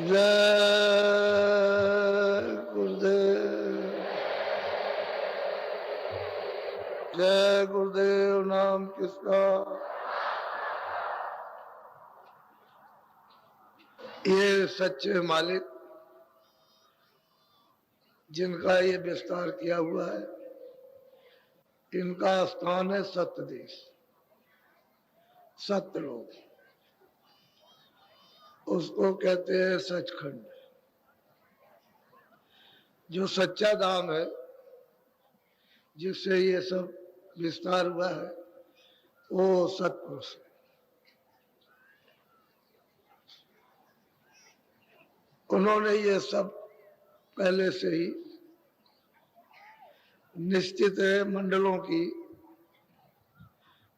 जय गुरुदेव। जय गुरुदेव। नाम किसका? ये सच्चे मालिक जिनका ये विस्तार किया हुआ है, इनका स्थान है सत्य देश, सत्य लोग, उसको कहते हैं सचखंड। जो सच्चा धाम है जिससे ये सब विस्तार हुआ है, वो सतपुरुष है। उन्होंने ये सब पहले से ही निश्चित मंडलों की,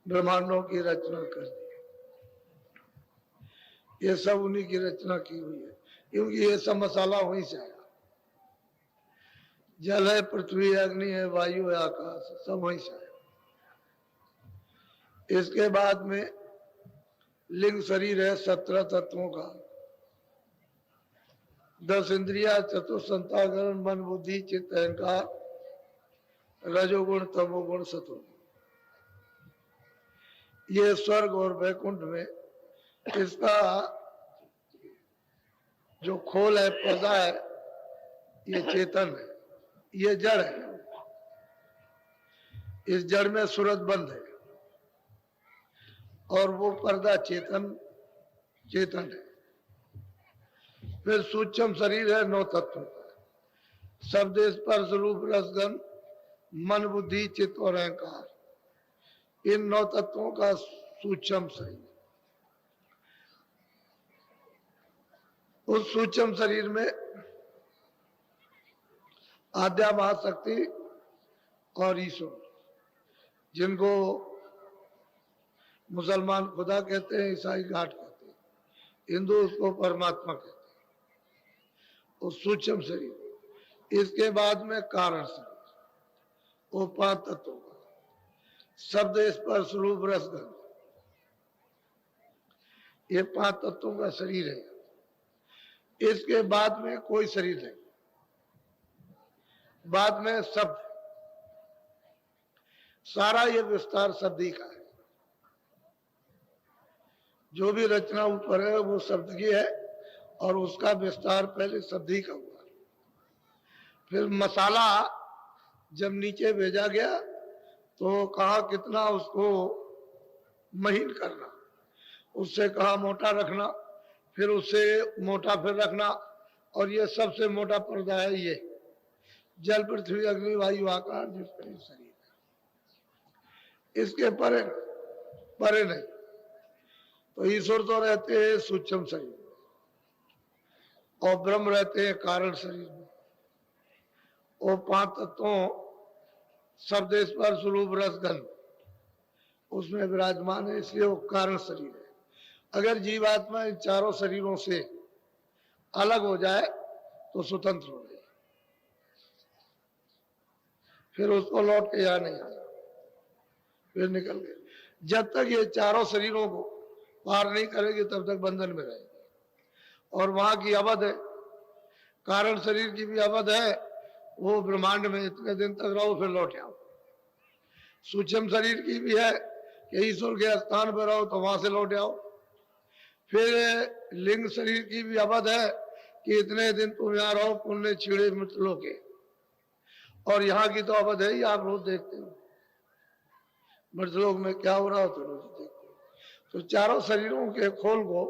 ब्रह्मांडों की रचना कर दी। ये सब उन्हीं की रचना की हुई है, क्योंकि ये सब मसाला वहीं से आया। जल है, पृथ्वी, अग्नि है, वायु है, आकाश, सब वहीं से आया। इसके बाद में लिंग शरीर है 17 तत्वों का, 10 इंद्रिया, चतुर्संताकरण, मन, बुद्धि, चित्त, अहंकार, रजोगुण, तमोगुण, सतोगुण। ये स्वर्ग और वैकुंठ में इसका जो खोल है, पर्दा है, ये चेतन है, ये जड़ है। इस जड़ में सूरत बंद है और वो पर्दा चेतन है। फिर सूक्ष्म शरीर है 9 तत्वों का, शब्द, स्पर्श, रूप, रसगंध, मन, बुद्धि, चित्त और अहंकार। इन 9 तत्वों का सूक्ष्म शरीर। उस सूक्ष्म शरीर में आद्या महाशक्ति और ईश्वर, जिनको मुसलमान खुदा कहते हैं, ईसाई गाठ कहते हैं, हिंदू उसको परमात्मा कहते हैं। उस सूक्ष्म शरीर। इसके बाद में कारण शरीर, वो 5 तत्वों का, शब्द, स्पर्श, रूप, रसगंध, ये 5 तत्वों का शरीर है। इसके बाद में कोई शरीर नहीं, बाद में शब्द। सारा ये विस्तार शब्द ही का है। जो भी रचना ऊपर है वो शब्द की है, और उसका विस्तार पहले शब्द ही का हुआ। फिर मसाला जब नीचे भेजा गया तो कहा कितना उसको महीन करना, उससे कहा मोटा रखना, फिर उससे मोटा फिर रखना, और ये सबसे मोटा पर्दा है ये जल, पृथ्वी, अग्नि, वायु, आकाश, जिसका ये शरीर है। इसके परे नहीं। तो ईश्वर तो रहते हैं सूक्ष्म शरीर में, और ब्रह्म रहते हैं कारण शरीर में। वो 5 तत्वों, शब्द, स्पर्श, रूप, रसगंध, उसमें विराजमान है, इसलिए वो कारण शरीर है। अगर जीवात्मा इन चारों शरीरों से अलग हो जाए तो स्वतंत्र हो गई, फिर उसको लौट के यहाँ नहीं आना, फिर निकल गए। जब तक ये चारों शरीरों को पार नहीं करेगी तब तक बंधन में रहेगी। और वहां की अवध है, कारण शरीर की भी अवध है, वो ब्रह्मांड में इतने दिन तक रहो फिर लौट आओ। सूक्ष्म शरीर की भी है कि ईश्वर के स्थान पर रहो तो वहां से लौट आओ। फिर लिंग शरीर की भी अवध है कि इतने दिन तुम यहाँ रहो, पुण्य छिड़े मित्रों के। और यहाँ की तो अवध है ही, आप रोज देखते हो मृतलोक में क्या हो रहा हो तो रोज देखते हो। तो चारों शरीरों के खोल को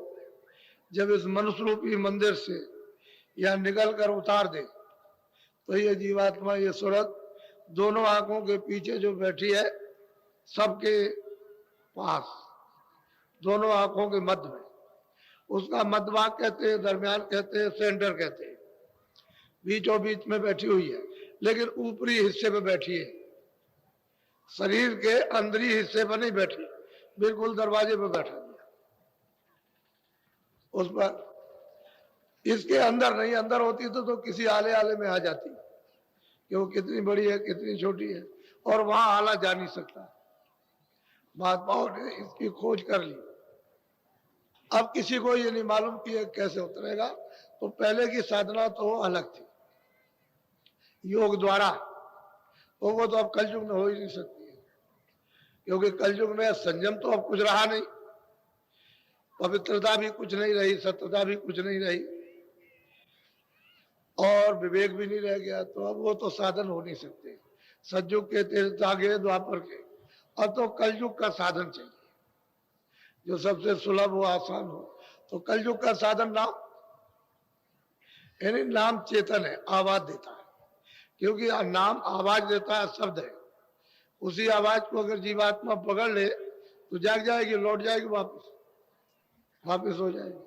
जब इस मनुष्य रूपी मंदिर से या निकल कर उतार दे तो ये जीवात्मा, ये सूरत दोनों आंखों के पीछे जो बैठी है, सबके पास, दोनों आंखों के मध्य में, उसका मध्यभाग कहते हैं, दरमियान कहते हैं, सेंटर कहते हैं, बीचों बीच में बैठी हुई है, लेकिन ऊपरी हिस्से में बैठी है, शरीर के अंदरी हिस्से पर नहीं बैठी, बिल्कुल दरवाजे पर बैठा दिया उस पर। इसके अंदर नहीं, अंदर होती तो किसी आले में आ जाती कि वो कितनी बड़ी है, कितनी छोटी है, और वहां आला जा नहीं सकता। महात्माओं ने इसकी खोज कर ली। अब किसी को ये नहीं मालूम कि ये कैसे उतरेगा, तो पहले की साधना तो अलग थी योग द्वारा, तो वो तो अब कलयुग में हो ही नहीं सकती है, क्योंकि कलयुग में संयम तो अब कुछ रहा नहीं, पवित्रता भी कुछ नहीं रही, सत्यता भी कुछ नहीं रही, और विवेक भी नहीं रह गया, तो अब वो तो साधन हो नहीं सकते। सतयुग के तीर्थ आगे द्वापर के, अब तो कलयुग का साधन चाहिए जो सबसे सुलभ हो, आसान हो। तो कलयुग का साधन नाम, यानी नाम चेतन है, आवाज देता है, क्योंकि नाम आवाज देता है, शब्द है, उसी आवाज को अगर जीवात्मा पकड़ ले तो जाग जाएगी, लौट जाएगी, वापस हो जाएगी।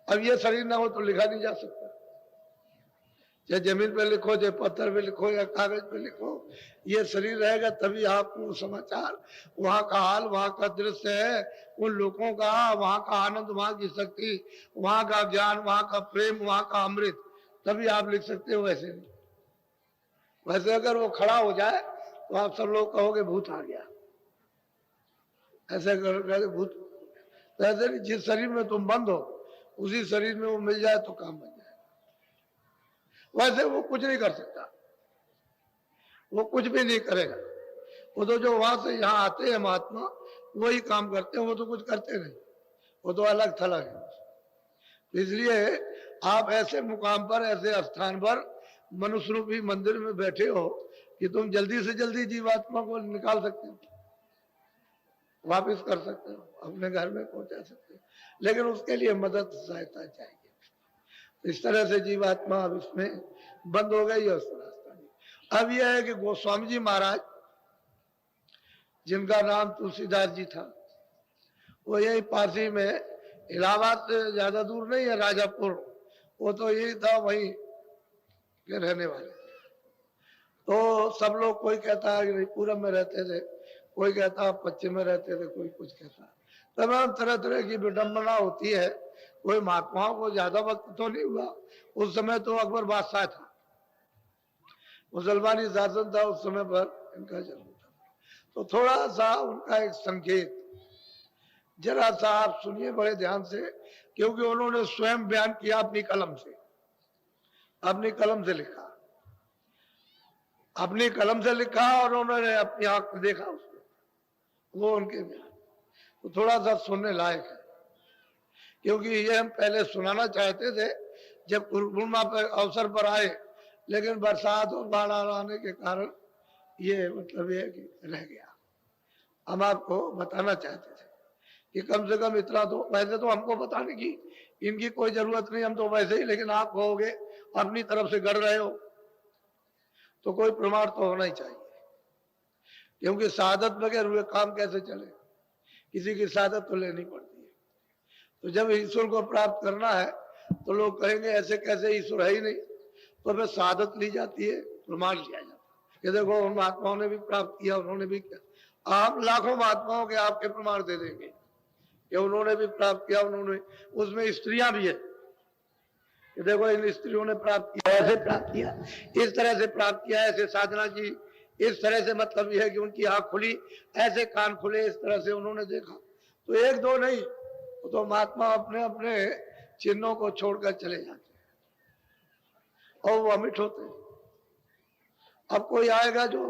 अब ये शरीर ना हो तो लिखा नहीं जा सकता, चाहे जमीन पे लिखो, चाहे पत्थर पे लिखो, या कागज पे लिखो, ये शरीर रहेगा तभी आपको समाचार, वहां का हाल, वहां का दृश्य है, उन लोगों का, वहां का आनंद, वहां की शक्ति, वहां का ज्ञान, वहां का प्रेम, वहां का अमृत, तभी आप लिख सकते हो। वैसे नहीं, वैसे अगर वो खड़ा हो जाए तो आप सब लोग कहोगे भूत आ गया, ऐसे कर भूत। तो ऐसे नहीं, जिस शरीर में तुम बंद हो उसी शरीर में वो मिल जाए तो काम बन जाए। वैसे वो कुछ नहीं कर सकता, वो कुछ भी नहीं करेगा, वो तो जो वहां से यहाँ आते हैं महात्मा वही काम करते हैं, वो तो कुछ करते नहीं, वो तो अलग थलग है। इसलिए आप ऐसे मुकाम पर, ऐसे स्थान पर मनुष्य रूपी मंदिर में बैठे हो कि तुम जल्दी से जल्दी जीवात्मा को निकाल सकते हो, वापिस कर सकते हो, अपने घर में पहुंचा सकते हो, लेकिन उसके लिए मदद, सहायता चाहिए। इस तरह से जीवात्मा अब इसमें बंद हो गई, और रास्ता नहीं। अब यह है कि गोस्वामी जी महाराज, जिनका नाम तुलसीदास जी था, वो यही पासी में, इलाहाबाद से ज्यादा दूर नहीं है, राजापुर, वो तो यही था, वहीं के रहने वाले। तो सब लोग, कोई कहता है कि पूरब में रहते थे, कोई कहता है पश्चिम में रहते थे, कोई कुछ कहता है, तमाम तरह तरह की विडंबना होती है। कोई महात्माओं को ज्यादा वक्त तो नहीं हुआ, उस समय तो अकबर बादशाह था, मुसलमानी शासन था उस समय पर, इनका जन्म था। तो थोड़ा सा उनका एक संकेत जरा सा आप सुनिए बड़े ध्यान से, क्योंकि उन्होंने स्वयं बयान किया, अपनी कलम से, अपनी कलम से लिखा, अपनी कलम से लिखा, और उन्होंने अपनी आंख में देखा उसको, वो उनके बयान। तो थोड़ा सा सुनने लायक है, क्योंकि ये हम पहले सुनाना चाहते थे जब पूर्णिमा पर अवसर पर आए, लेकिन बरसात और बाढ़ आने के कारण ये मतलब ये कि रह गया। हम आपको बताना चाहते थे कि कम से कम इतना तो, वैसे तो हमको बताने की इनकी कोई जरूरत नहीं, हम तो वैसे ही, लेकिन आप कहोगे अपनी तरफ से गढ़ रहे हो तो कोई प्रमाण तो होना ही चाहिए, क्योंकि शहादत बगैर हुए काम कैसे चले, किसी की शहादत तो लेनी पड़ती है। तो जब ईश्वर को प्राप्त करना है तो लोग कहेंगे ऐसे कैसे, ईश्वर है ही नहीं, तो फिर शहादत ली जाती है, प्रमाण लिया जाता है कि देखो उन महात्माओं ने भी प्राप्त किया, उन्होंने भी किया। आप लाखों महात्माओं के आपके प्रमाण दे देंगे कि उन्होंने भी प्राप्त किया, उन्होंने, उसमें स्त्रियां भी है कि देखो इन स्त्रियों ने प्राप्त किया, ऐसे प्राप्त किया, इस तरह से प्राप्त किया, ऐसे साधना की, इस तरह से, मतलब यह है कि उनकी आंख खुली, ऐसे कान खुले, इस तरह से उन्होंने देखा। तो एक दो नहीं, तो महात्मा अपने अपने चिन्हों को छोड़कर चले जाते हैं और वो अमिट होते हैं। अब कोई आएगा जो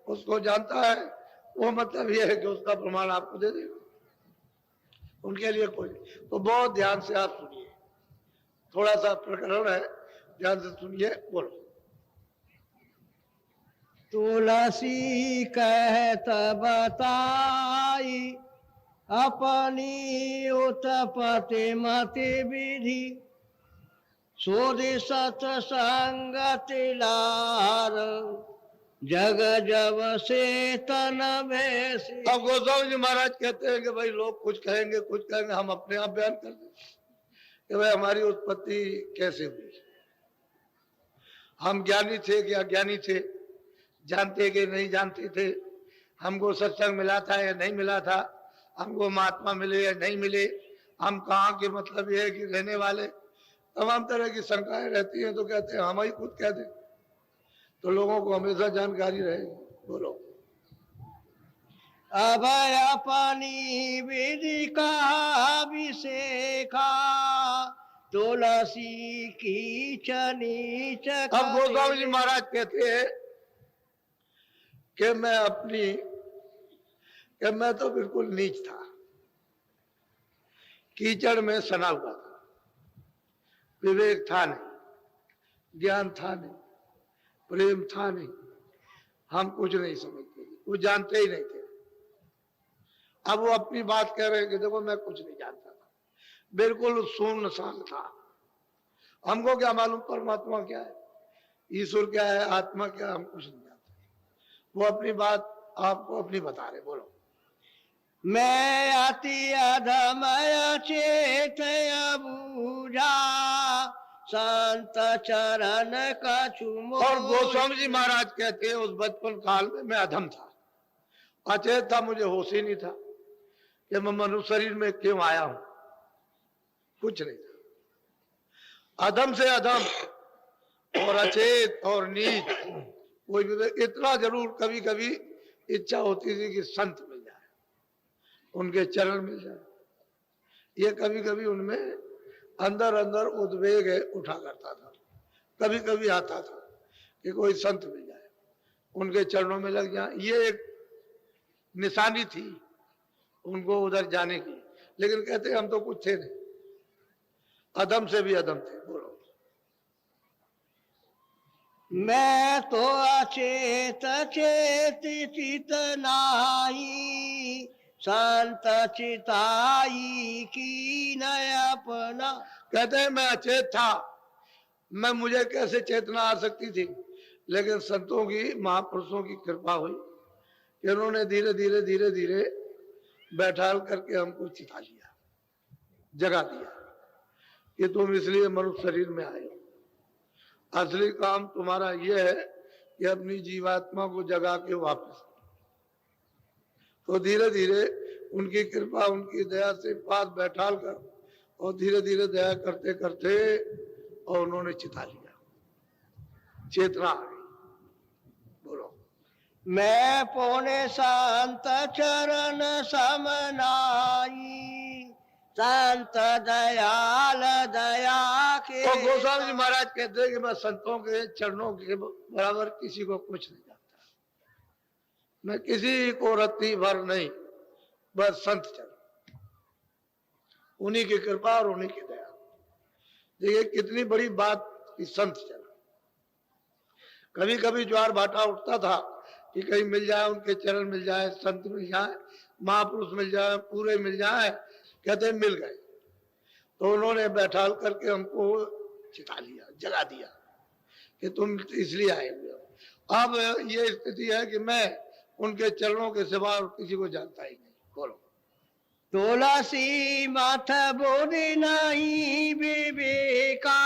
उसको जानता है, वो मतलब यह है कि उसका प्रमाण आपको दे देगा, उनके लिए कोई। तो बहुत ध्यान से आप सुनिए, थोड़ा सा प्रकरण है, ध्यान से सुनिए, बोलो। तुलसी कहत बताई अपनी उत्पत्ति मति विधि, सोधि सत्संगति लार, जग जब से तन भेसी। अब गोस्वामी जी महाराज कहते हैं कि भाई लोग कुछ कहेंगे, कुछ कहेंगे, हम अपने आप बयान कर दें कि भाई हमारी उत्पत्ति कैसे हुई, हम ज्ञानी थे कि अज्ञानी थे, जानते कि नहीं जानते थे, हमको सत्संग मिला था या नहीं मिला था, हमको महात्मा मिले या नहीं मिले, हम कहाँ के, मतलब ये है कि रहने वाले, तमाम तरह की शंकाएं रहती हैं। तो कहते हैं हम ही खुद कह दें तो लोगों को हमेशा जानकारी रहेगी। बोलो। अभय पानी विधि का अभिषेखा तुलसी की चनी अब गोस्वामी जी महाराज कहते हैं कि मैं तो बिल्कुल नीच था, कीचड़ में सना हुआ था, विवेक था नहीं, ज्ञान था नहीं, प्रेम था नहीं, हम कुछ नहीं समझते, वो जानते ही नहीं थे। अब वो अपनी बात कह रहे हैं कि देखो मैं कुछ नहीं जानता था, बिल्कुल सुनसान था। हमको क्या मालूम परमात्मा क्या है, ईश्वर क्या है, आत्मा क्या है, हम कुछ नहीं जानते। वो अपनी बात आपको अपनी बता रहे। बोलो। मैं अति अधमय चेत बूझा संत चरण का चुमो। और गोस्वामी जी महाराज कहते हैं उस बचपन काल में मैं अधम था, अचेत था, मुझे होश ही नहीं था कि मैं मनुष्य शरीर में क्यों आया हूं, कुछ नहीं था। अधम से अधम और अचेत और नीच कोई भी, इतना जरूर कभी कभी इच्छा होती थी कि संत मिल जाए, उनके चरण मिल जाए। ये कभी कभी उनमें अंदर अंदर उद्वेग उठा करता था, कभी कभी आता था कि कोई संत मिल जाए, उनके चरणों में लग जाए। ये एक निशानी थी उनको उधर जाने की। लेकिन कहते हम तो कुछ थे नहीं, अधम से भी अधम थे। बोलो। मैं तो अचेत चेत चित नाही संत चिताई की नय अपना। कहते हैं मैं अचेत था, मुझे कैसे चेतना आ सकती थी, लेकिन संतों की, महापुरुषों की कृपा हुई कि उन्होंने धीरे धीरे धीरे धीरे बैठाल करके हमको चिता लिया, जगा दिया कि तुम इसलिए मनुष्य शरीर में आए हो। असली काम तुम्हारा यह है कि अपनी जीवात्मा को जगा के वापस। तो धीरे धीरे उनकी कृपा, उनकी दया से पास बैठाल कर और धीरे धीरे दया करते करते और उन्होंने चिता लिया, चेतना आ गई। बोलो। मैं पौने संत चरण समनाई संत दयाल दया के। तो गोस्वामी जी महाराज कहते हैं कि मैं संतों के चरणों के बराबर किसी को कुछ नहीं जानता, मैं किसी को रत्ती भर नहीं, बस संत चरण, उन्हीं की कृपा और उन्हीं की दया। देखिए कितनी बड़ी बात कि संत चरण। कभी कभी ज्वार भाटा उठता था कि कहीं मिल जाए, उनके चरण मिल जाए, संत मिल जाए, महापुरुष मिल जाए, पूरे मिल जाए। कहते मिल गए तो उन्होंने बैठाल करके हमको चिता लिया, जगा दिया कि तुम इसलिए आए हुए हो। अब ये स्थिति है कि मैं उनके चरणों के सिवा और किसी को जानता ही नहीं। बोलो। तुलसी मथ बोधि नहीं विवेका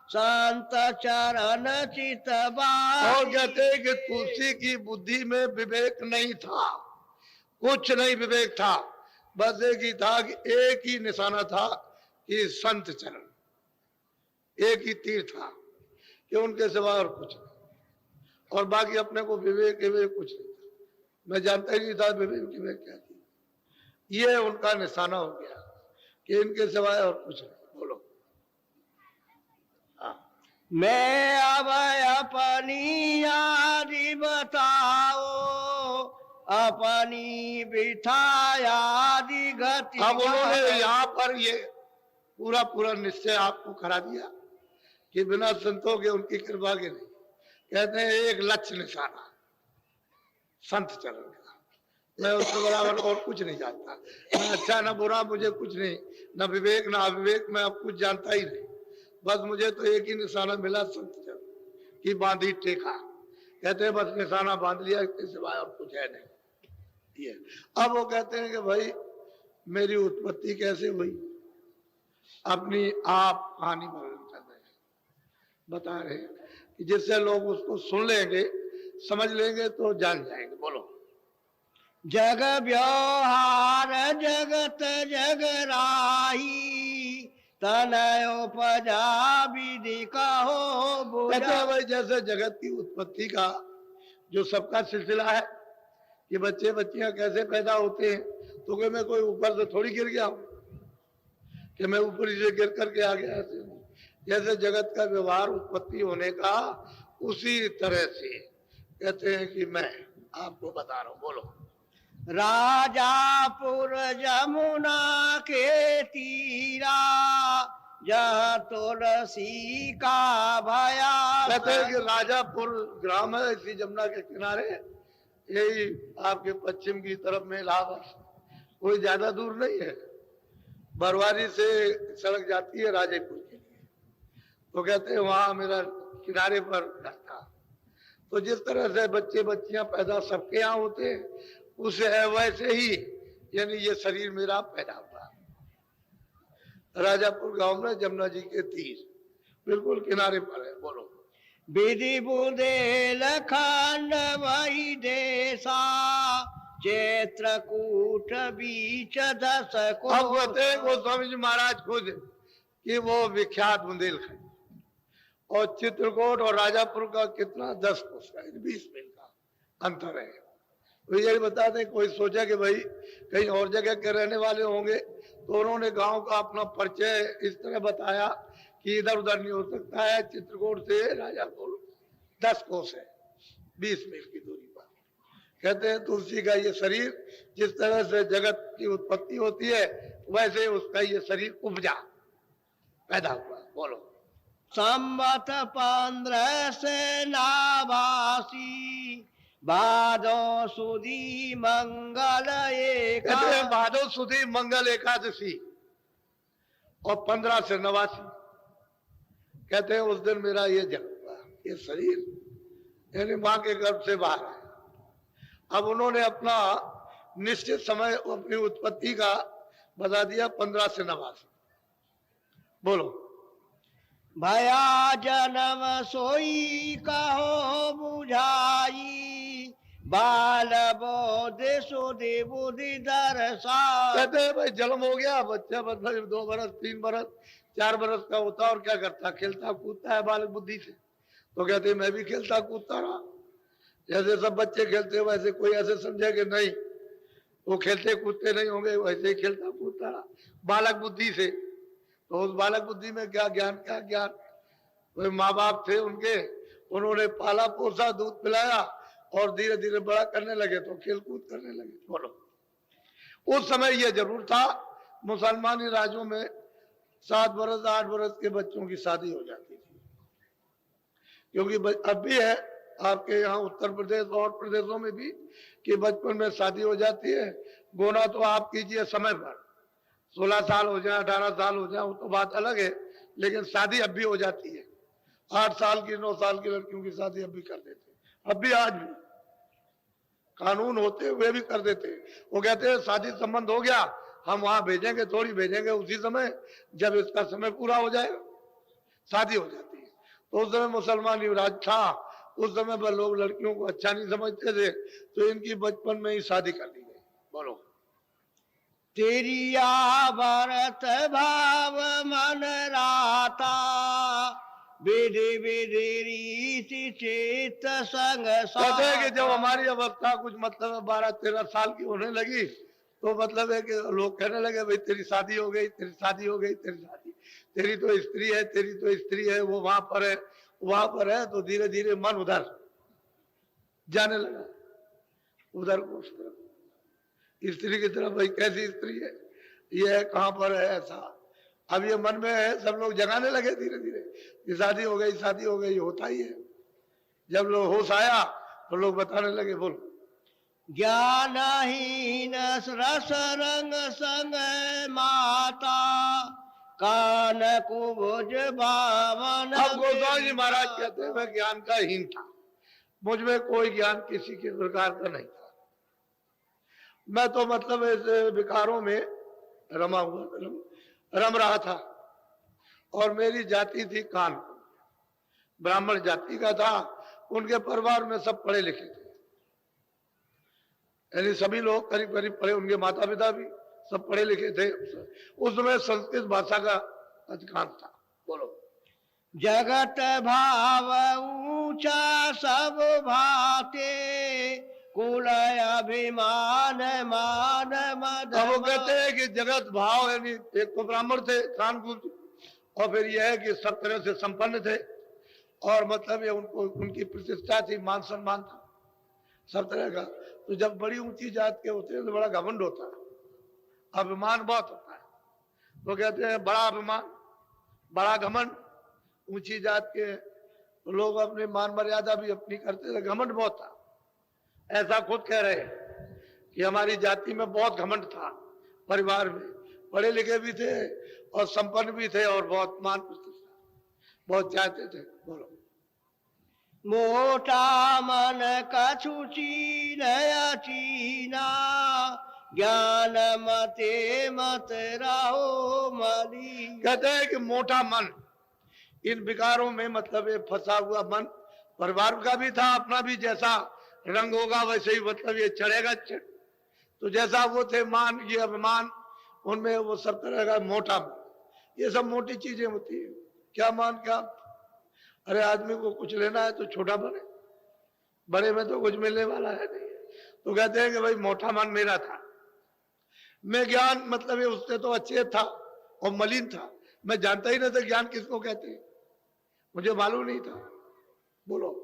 संत चरण चित और कहते कि तुलसी की बुद्धि में विवेक नहीं था, कुछ नहीं विवेक था, बस एक ही था कि एक ही निशाना था कि संत चरण, एक ही तीर था कि उनके सिवा और कुछ नहीं, और बाकी अपने को विवेक कुछ नहीं था। मैं जानता ही नहीं था विवेक क्या थी। ये उनका निशाना हो गया कि इनके सिवाय और कुछ नहीं। बोलो। मैं अब अपनी यारी बताओ अपनी बिठायादि गति। अब उन्होंने यहाँ पर ये पूरा पूरा निश्चय आपको करा दिया कि बिना संतों के, उनकी कृपा के नहीं। कहते हैं एक लक्ष्य निशाना संत चरण का, मैं उसके बराबर और कुछ नहीं जानता, मैं अच्छा न बुरा, मुझे कुछ नहीं, न विवेक न अविवेक, मैं अब कुछ जानता ही नहीं। बस मुझे तो एक ही निशाना मिला, संत चरण की बांधी टेका। कहते हैं बस निशाना बांध लिया, इसके सिवाय और कुछ है नहीं। ये अब वो कहते हैं कि भाई मेरी उत्पत्ति कैसे हुई, अपनी आप कहानी वर्णन कर रहे हैं, बता रहे हैं कि जिससे लोग उसको सुन लेंगे, समझ लेंगे तो जान जाएंगे। बोलो। जग व्यवहार जगत जगराही तनयोपजा विधि कहो। कहते हैं भाई जैसे जगत की उत्पत्ति का जो सबका सिलसिला है, कि बच्चे बच्चियां कैसे पैदा होते हैं, तो कि मैं कोई ऊपर से थोड़ी गिर गया हूं कि मैं ऊपर से गिर करके आ गया। ऐसे नहीं। जैसे जगत का व्यवहार उत्पत्ति होने का, उसी तरह से कहते हैं कि मैं आपको बता रहा हूं। बोलो। राजापुर जमुना के तीरा, जहाँ तुलसी का भया। कहते हैं कि राजापुर ग्राम है इसी जमुना के किनारे, यही आपके पश्चिम की तरफ में इलाहाबाद, कोई ज्यादा दूर नहीं है। बरवारी से सड़क जाती है राजेपुर के लिए, तो कहते हैं वहां मेरा किनारे पर घर था। तो जिस तरह से बच्चे बच्चियां पैदा सबके यहाँ होते हैं, उसे है वैसे ही यानी ये शरीर मेरा पैदा हुआ राजापुर गांव में जमुना जी के तीर बिल्कुल किनारे पर है। बोलो। विधि बुदेल खंड वही देसा, चित्रकूट बीच दस को। अब कहते हैं गोस्वामी जी महाराज खुद कि वो विख्यात बुंदेलखंड और चित्रकूट और राजापुर का कितना 10 कोस का 20 मील का अंतर है। तो यही बताते कोई सोचा कि भाई कहीं और जगह के रहने वाले होंगे, तो उन्होंने गांव का अपना परिचय इस तरह बताया कि इधर उधर नहीं हो सकता है, चित्रकूट से राजापुर 10 कोस है, 20 मील की दूरी पर। कहते हैं तुलसी का ये शरीर जिस तरह से जगत की उत्पत्ति होती है, वैसे उसका ये शरीर उपजा पैदा हुआ। बोलो। संवत 15 से नाभासी, भादो सुदी मंगल कहते हैं एका। भादो सुदी मंगल एकादशी और 15 से 89 कहते हैं उस दिन मेरा ये जन्म हुआ, ये शरीर यानी मां के गर्भ से बाहर आया। अब उन्होंने अपना निश्चित समय अपनी उत्पत्ति का बता दिया 15 से 89। बोलो। भया जन्म सोई कहो बुझाई, बाल बोध सुधि बुद्धि दर्शा। कहते हैं भाई जन्म हो गया, बच्चा मतलब 2 बरस 3 बरस 4 बरस का होता और क्या करता, खेलता कूदता है बालक बुद्धि से। तो कहते हैं मैं भी खेलता कूदता रहा, जैसे सब बच्चे खेलते वैसे कोई ऐसे समझे कि नहीं वो खेलते कूदते नहीं होंगे, वैसे ही खेलता कूदता रहा बालक बुद्धि से। तो उस बालक बुद्धि में क्या ज्ञान, क्या ज्ञान, कोई माँ बाप थे उनके, उन्होंने पाला पोसा दूध पिलाया और धीरे धीरे बड़ा करने लगे तो खेल कूद करने लगे। बोलो। उस समय यह जरूर था मुसलमानी राज्यों में 7 बरस 8 बरस के बच्चों की शादी हो जाती थी, क्योंकि अब भी है आपके यहाँ उत्तर प्रदेश और प्रदेशों में भी कि बचपन में शादी हो जाती है। गोना तो आप कीजिए समय पर 16 साल हो जाए 18 साल हो जाए वो तो बात अलग है, लेकिन शादी अब भी हो जाती है। 8 साल की 9 साल की लड़कियों की शादी अब भी कर देते, अब भी आज भी कानून होते हुए भी कर देते। वो कहते हैं शादी संबंध हो गया, हम वहां भेजेंगे, थोड़ी भेजेंगे उसी समय जब इसका समय पूरा हो जाएगा शादी हो जाती है। तो उस समय मुसलमान युवराज था, उस समय पर लोग लड़कियों को अच्छा नहीं समझते थे, तो इनकी बचपन में ही शादी कर दी गई। बोलो। तेरिया भरत भाव मन राता, विधि विधि रीति चेत संग कहते हैं कि सा। जब हमारी अवस्था कुछ मतलब 12-13 साल की होने लगी, तो मतलब है कि लोग कहने लगे भाई तेरी शादी हो गई, तेरी शादी हो गई, तेरी शादी, तेरी तो स्त्री है, तेरी तो स्त्री है, वो वहां पर है, वहां पर है। तो धीरे धीरे मन उधर जाने लगा, उधर को उस तरफ स्त्री की तरफ, भाई कैसी स्त्री है, ये है कहां पर है, ऐसा अब ये मन में है। सब लोग जगाने लगे धीरे धीरे कि शादी हो गई, शादी हो गई, होता ही है। जब लोग होश आया तो लोग बताने लगे। बोलो। ज्ञानहीन रस रंग संग माता, कान कुबुज बावन। अब गोस्वामी जी महाराज कहते हैं मैं ज्ञान का हीन था, मुझ में कोई ज्ञान किसी के प्रकार का नहीं था। मैं तो मतलब ऐसे विकारों में रमा हुआ रम रहा था। और मेरी जाति थी कानपुर, ब्राह्मण जाति का था, उनके परिवार में सब पढ़े लिखे थे, यानी सभी लोग करीब करीब पढ़े, उनके माता पिता भी सब पढ़े लिखे थे। उस समय संस्कृत भाषा का अधिकांश था। बोलो। जगत भाव ऊंचा सब भाते, कुल अभिमान मान मद अब वो कहते हैं कि जगत भाव, यानी एक तो ब्राह्मण थे खानपुर, और फिर यह है कि सब तरह से संपन्न थे, और मतलब ये उनको उनकी प्रतिष्ठा थी, मान सम्मान था सब तरह का। तो जब बड़ी ऊंची जात के होते हैं तो बड़ा घमंड होता है, अभिमान बहुत होता है। तो कहते हैं बड़ा अभिमान, बड़ा घमंड, ऊंची जात के तो लोग अपने मान मर्यादा भी अपनी करते थे, घमंड बहुत था। ऐसा खुद कह रहे हैं कि हमारी जाति में बहुत घमंड था, परिवार में पढ़े लिखे भी थे और संपन्न भी थे और बहुत मान प्रतिष्ठा बहुत चाहते थे। बोलो। मोटा मन कछु चीन अचीना, ज्ञान मते मत रहो मली। कहते हैं कि मोटा मन, इन विकारों में मतलब ये फंसा हुआ मन, परिवार का भी था, अपना भी, जैसा रंग होगा वैसे ही मतलब ये चढ़ेगा। तो जैसा वो थे मान, ये अभिमान, उनमें वो सब तरह का मोटा मन, ये सब मोटी चीजें होती है। क्या मान, क्या, अरे आदमी को कुछ लेना है तो छोटा बने, बड़े में तो कुछ मिलने वाला है नहीं। तो कहते हैं कि भाई मोटा मन मेरा था, मैं ज्ञान मतलब ये उससे तो अच्छे था और मलिन था, मैं जानता ही नहीं था ज्ञान किसको कहते हैं, मुझे मालूम नहीं था। बोलो।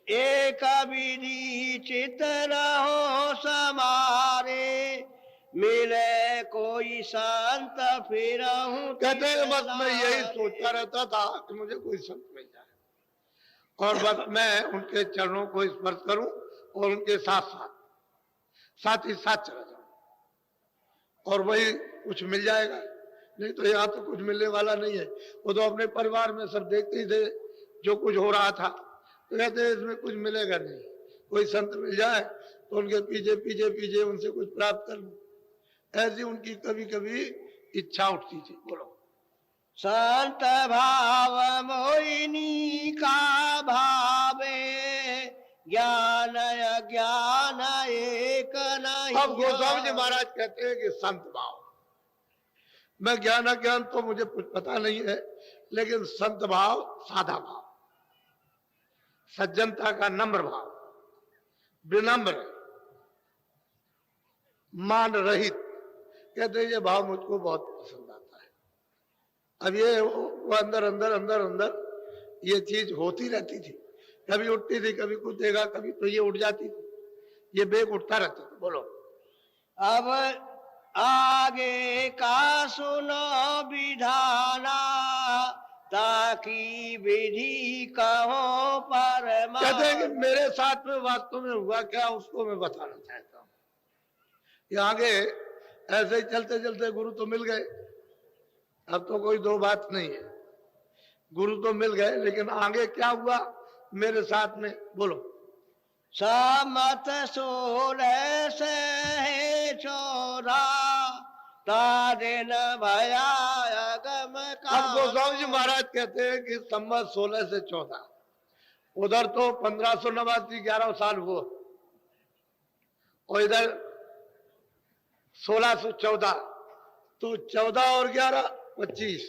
एक विधि चित रहो समारे, मिले कोई संत फिर कहते हैं बस मैं यही सोचता रहता था कि मुझे कोई संत मिल जाए और बस मैं उनके चरणों को स्पर्श करूं और उनके साथ ही साथ चला जाऊं और वही कुछ मिल जाएगा। नहीं तो यहाँ तो कुछ मिलने वाला नहीं है। वो तो अपने परिवार में सब देखते ही थे जो कुछ हो रहा था, तो कहते हैं इसमें कुछ मिलेगा नहीं, कोई संत मिल जाए तो उनके पीछे पीछे पीछे उनसे कुछ प्राप्त कर लूं, ऐसी उनकी कभी कभी इच्छा उठती थी। बोलो। संत भाव मोहिनी का भावे, ज्ञान अज्ञान एक नहीं। अब गोस्वामी जी महाराज कहते हैं कि संत भाव, मैं ज्ञान अज्ञान तो मुझे कुछ पता नहीं है, लेकिन संत भाव, साधा भाव, सज्जनता का नम्र भाव, विनम्र, मान रहित, कहते हैं ये भाव मुझको बहुत पसंद आता है। अब ये वो अंदर अंदर अंदर अंदर ये चीज होती रहती थी, कभी उठती थी, कभी कुछ देगा, कभी तो ये उठ जाती थी, ये बेग उठता रहता था। बोलो। अब आगे का सुनो विधाना, ताकि विधि कहो परमा। कहते हैं कि मेरे साथ में वास्तव में हुआ क्या उसको मैं बताना चाहता हूँ। ये आगे ऐसे ही चलते चलते गुरु तो मिल गए, अब तो कोई दो बात नहीं है, गुरु तो मिल गए, लेकिन आगे क्या हुआ मेरे साथ में। बोलो। समत 16 से है 14, तादिन भया अगम का। अब गोस्वामी जी महाराज कहते हैं कि संवत 16 से 14, उधर तो 1589 11 साल हुआ और इधर 1614, तो 14 और 11 25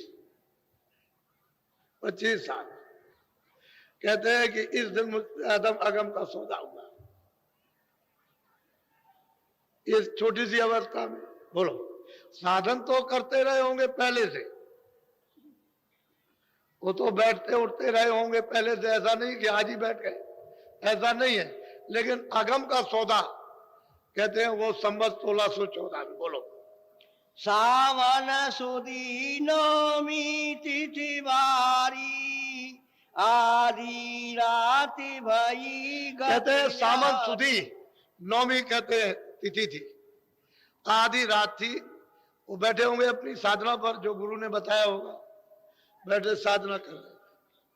साल। कहते हैं कि इस दिन आदम अगम का सौदा हुआ इस छोटी सी अवस्था में। बोलो। साधन तो करते रहे होंगे पहले से, वो तो बैठते उठते रहे होंगे पहले से, ऐसा नहीं कि आज ही बैठ गए, ऐसा नहीं है, लेकिन अगम का सौदा कहते हैं वो संवत 1614 में। बोलो। सावन सुदी नौमी तिथि बारी, आधी राति भई। कहते हैं सावन सुदी नौमी कहते हैं तिथि थी, आधी रात थी, वो बैठे होंगे अपनी साधना पर, जो गुरु ने बताया होगा, बैठे साधना कर रहे,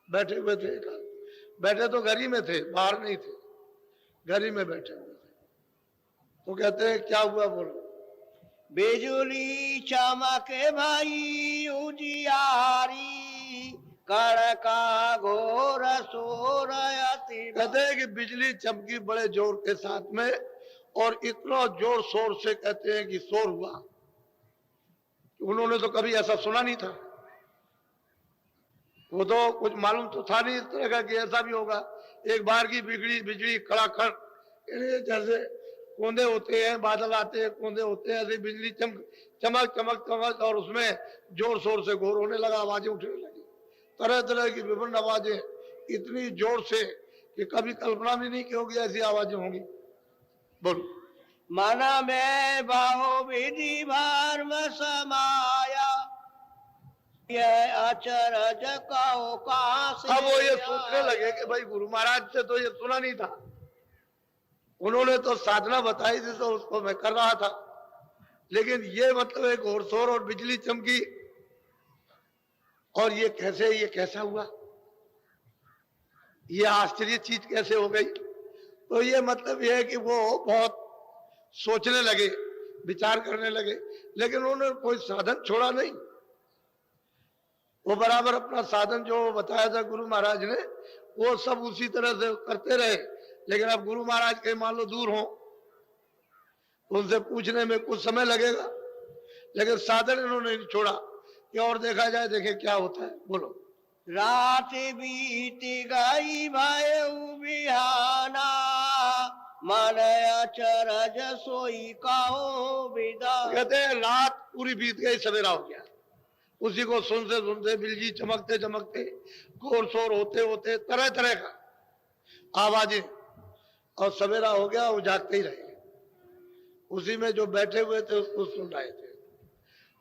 बैठे हुए थे, बैठे तो घर ही में थे, बाहर नहीं थे, घर ही में बैठे हुए थे। तो कहते हैं क्या हुआ। बोलो। बिजुली चमक भई उजियारी, कड़का घोर सोर अति। कहते हैं कि बिजली चमकी बड़े जोर के साथ में, और इतना जोर शोर से कहते हैं कि शोर हुआ, उन्होंने तो कभी ऐसा सुना नहीं था, वो तो कुछ मालूम तो था नहीं इस तरह का कि ऐसा भी होगा। एक बार की बिगड़ी बिजली कड़ाखड़, जैसे कूंदे होते हैं, बादल आते हैं, कूंदे होते हैं, ऐसे बिजली चमक चमक चमक चमक, और उसमें जोर शोर से घोर होने लगा, आवाजें उठने लगी, तरह तरह की विभिन्न आवाजें, इतनी जोर से कि कभी कल्पना भी नहीं की होगी ऐसी आवाजें होंगी। बोलो। मन में बहु विधि भर्म समाया, ये अचरज कहो कहाँ से अब वो ये सोचने आया? लगे कि भाई गुरु महाराज से तो ये सुना नहीं था, उन्होंने तो साधना बताई थी तो उसको मैं कर रहा था, लेकिन ये मतलब एक घोर शोर और बिजली चमकी, और ये कैसा हुआ, ये आश्चर्य चीज कैसे हो गई। तो ये मतलब ये है कि वो बहुत सोचने लगे, विचार करने लगे, लेकिन उन्होंने कोई साधन छोड़ा नहीं, वो बराबर अपना साधन जो बताया था गुरु महाराज ने वो सब उसी तरह से करते रहे। लेकिन अब गुरु महाराज कहीं मान लो दूर हो तो उनसे पूछने में कुछ समय लगेगा, लेकिन साधन इन्होंने नहीं छोड़ा कि और देखा जाए, देखे क्या होता है। बोलो। रात बीत गई भय बिहाना, मन अचरज सोई कहो विदा। कहते हैं रात पूरी बीत गई, सवेरा हो गया, उसी को सुनते सुनते बिजली चमकते चमकते घोर शोर होते होते तरह तरह का आवाजें, और सवेरा हो गया, वो जागते ही रहे, उसी में जो बैठे हुए थे उसको सुन रहे थे।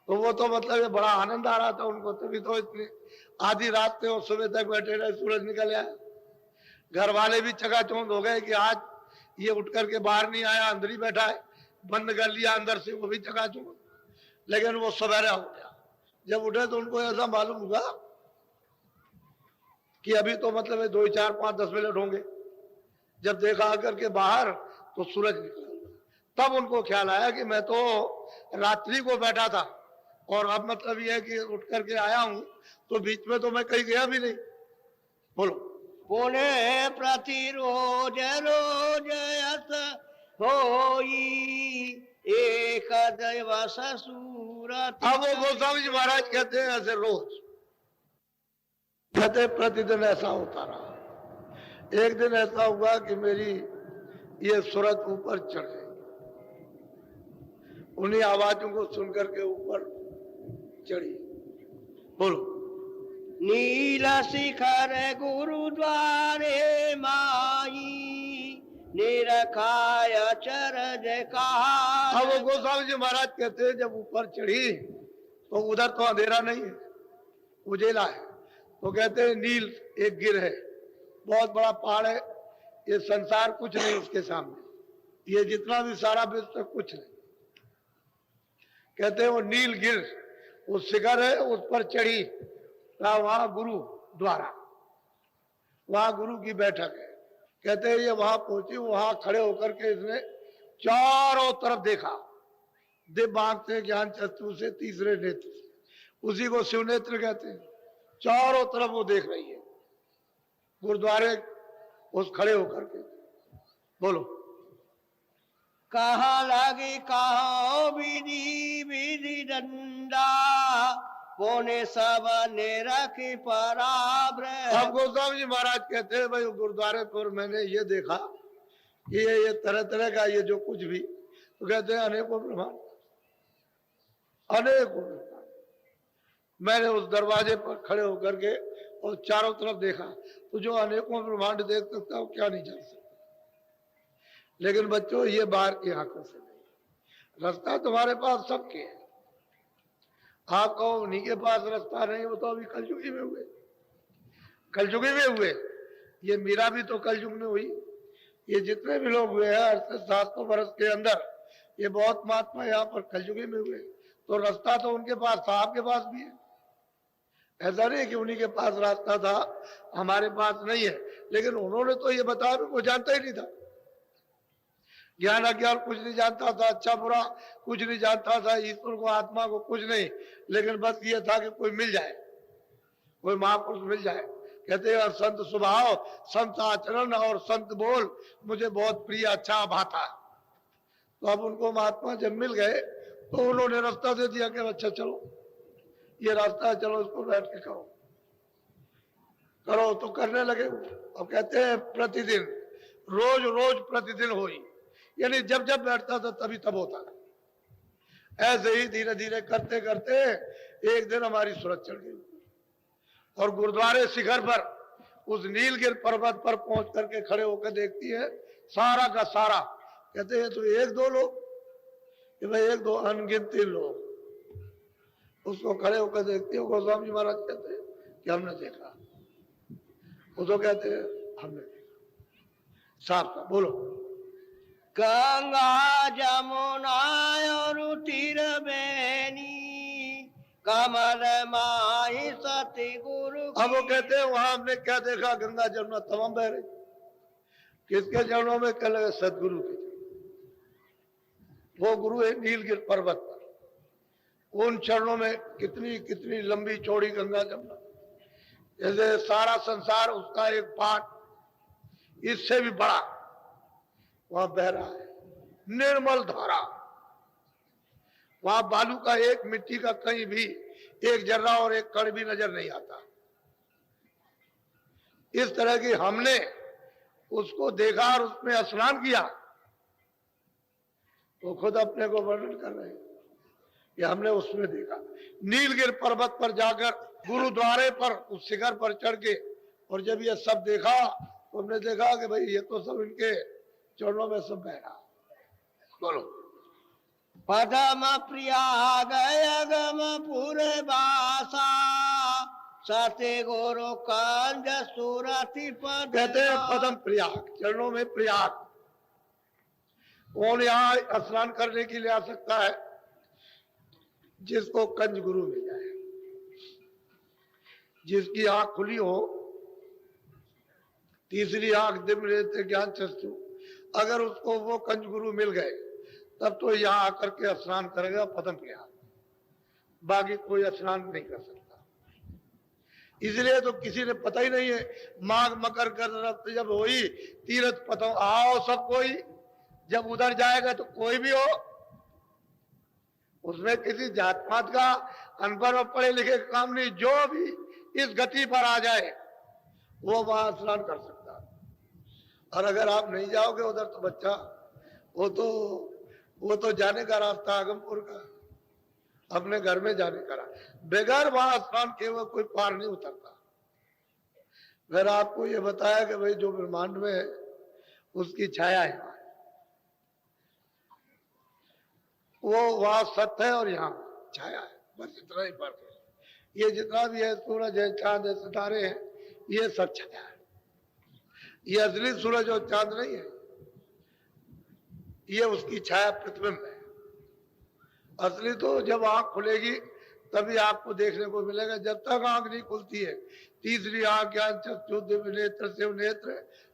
तो वो तो मतलब ये बड़ा आनंद आ रहा था उनको, तभी तो इतनी आधी रात थे और सुबह तक बैठे रहे, सूरज निकल आया। घर वाले भी चकाचौंध हो गए कि आज ये उठ करके बाहर नहीं आया, अंदर ही बैठा है, बंद कर लिया अंदर से, वो भी चकाचौंध। लेकिन वो सवेरा हो गया, जब उठे तो उनको ऐसा मालूम हुआ कि अभी तो मतलब 2 4 5 10 मिनट होंगे। जब देखा आकर के बाहर तो सूरज निकला, तब उनको ख्याल आया कि मैं तो रात्रि को बैठा था और अब मतलब यह है कि उठ करके आया हूं, तो बीच में तो मैं कहीं गया भी नहीं। बोलो। पुणे प्रति रोज रोज यत होई, एक दिवस सूरत। अब वो गोस्वामी जी महाराज कहते हैं ऐसे रोज कहते प्रतिदिन ऐसा होता रहा। एक दिन ऐसा हुआ कि मेरी ये सूरत ऊपर चढ़ गई, उन्हीं आवाजों को सुनकर के ऊपर चढ़ी। बोलो। नील शिखर गुरुद्वारे माई, निरखाय चरज का। अब वो गोस्वामी जी महाराज कहते हैं जब ऊपर चढ़ी तो उधर तो अंधेरा नहीं है, उजेला है। तो कहते हैं नील एक गिर है, बहुत बड़ा पहाड़ है, ये संसार कुछ नहीं उसके सामने, ये जितना भी सारा विश्व कुछ नहीं। कहते हैं वो नील गिर, वो शिखर है, उस पर चढ़ी, वहां गुरु द्वारा, वहां गुरु की बैठक है। कहते हैं ये वहां पहुंची, वहां खड़े होकर के इसने चारों तरफ देखा, दिव्य आंख से, ज्ञान चक्षु से, तीसरे नेत्र से, उसी को शिव नेत्र कहते हैं। चारों तरफ वो देख रही है गुरुद्वारे उस खड़े होकर के। बोलो। कहा लगे कहा विधि विधि डंडा, पुणे सब ने रखी पराब्र। अब गोस्वामी जी महाराज कहते हैं भाई गुरुद्वारे पर मैंने ये देखा कि ये तरह तरह का ये जो कुछ भी, तो कहते हैं अनेकों ब्रह्मांड, अनेकों ब्रह्मांड। मैंने उस दरवाजे पर खड़े होकर के और चारों तरफ देखा, तो जो अनेकों ब्रह्मांड देख सकता है क्या नहीं जान सकता। लेकिन बच्चों ये बाहर की आंखों से नहीं, रास्ता तुम्हारे पास सबके है। आप कहो उन्हीं के पास रास्ता नहीं, वो तो अभी कलयुगी में हुए, कलयुगी में हुए। ये मीरा भी तो कलयुग में हुई, ये जितने भी लोग हुए हैं 700 वर्ष के अंदर, ये बहुत महात्मा यहाँ पर कलयुगी में हुए। तो रास्ता तो उनके पास था, आपके पास भी है। ऐसा नहीं कि उन्हीं के पास रास्ता था हमारे पास नहीं है, लेकिन उन्होंने तो ये बताया, वो जानता ही नहीं था। ज्ञान अज्ञान कुछ नहीं जानता था, अच्छा बुरा कुछ नहीं जानता था, ईश्वर को आत्मा को कुछ नहीं, लेकिन बस ये था कि कोई मिल जाए, कोई महापुरुष मिल जाए। कहते हैं संत स्वभाव, संत आचरण और संत बोल मुझे बहुत प्रिय अच्छा भाता। तो अब उनको महात्मा जब मिल गए तो उन्होंने रास्ता दे दिया कि अच्छा चलो ये रास्ता है, चलो इसको बैठ के करो, करो तो करने लगे। अब कहते हैं प्रतिदिन रोज रोज प्रतिदिन हुई, यानी जब जब बैठता था तभी तब होता था। ऐसे ही धीरे धीरे करते करते एक दिन हमारी सूरत चढ़ गई और गुरुद्वारे शिखर पर उस नीलगिर पर्वत पर पहुंच करके खड़े होकर देखती है सारा का सारा। कहते हैं तो एक दो लोग कि भाई एक दो अनगिनती लोग उसको खड़े होकर देखती है। गोस्वामी जी महाराज कहते हैं कि हमने देखा। उसको कहते हैं हमने देखा साफ साफ बोलो। गंगा जमुना और तीर बेनी कमल माही सती गुरु। अब वो कहते हैं वहां हमने क्या देखा? गंगा जमुना तमाम बह रही। किसके चरणों में? कल सदगुरु के। वो गुरु है नीलगिर पर्वत पर। उन चरणों में कितनी कितनी लंबी चौड़ी गंगा जमुना, जैसे सारा संसार उसका एक पार्ट, इससे भी बड़ा वहां बह रहा है। निर्मल धारा। वहां बालू का एक, मिट्टी का कहीं भी एक जर्रा और एक कण भी नजर नहीं आता। इस तरह की हमने उसको देखा और उसमें स्नान किया। वो खुद अपने को वर्णन कर रहे हैं कि हमने उसमें देखा। नीलगिर पर्वत पर जाकर गुरुद्वारे पर उस शिखर पर चढ़ के और जब ये सब देखा तो हमने देखा कि भाई ये तो सब इनके चरणों में सब बह रहा। बोलो। पदम प्रिया गयगम पुर बासा सत्य गुरु कंज सुरति पद। कहते हैं पदम प्रयाग, चरणों में प्रयाग। कौन यहाँ स्नान करने के लिए आ सकता है? जिसको कंज गुरु मिल जाए, जिसकी आंख खुली हो, तीसरी आंख दिव्य नेत्र ज्ञान चक्षु, अगर उसको वो कंज गुरु मिल गए तब तो यहाँ आकर के स्नान करेगा पदम प्रयाग। बाकी कोई स्नान नहीं कर सकता। इसलिए तो किसी ने पता ही नहीं है। माघ मकर कर जब हुई तीर्थ पतों आओ सब कोई, जब उधर जाएगा तो कोई भी हो, उसमें किसी जात पात का अनपढ़ और पढ़े लिखे का काम नहीं। जो भी इस गति पर आ जाए वो वहां स्नान कर सकता है। और अगर आप नहीं जाओगे उधर तो बच्चा वो तो जाने का रास्ता आगमपुर का, अपने घर में जाने का रास्ता। बगैर वहां स्नान किए हुए कोई पार नहीं उतरता। मैंने आपको ये बताया कि भाई जो ब्रह्मांड में है उसकी छाया है, वो वहां सत्य है और यहाँ छाया है। बस इतना ही फर्क है। ये जितना भी है, सूरज है, चांद है, सितारे हैं, ये सब छाया है। ये असली सूरज और चांद नहीं है, ये उसकी छाया प्रतिबिंब है। असली तो जब आंख खुलेगी तभी आपको देखने को मिलेगा। जब तक आंख नहीं खुलती है, तीसरी आंख ज्ञान चक्षु दिव्य नेत्र शिव नेत्र,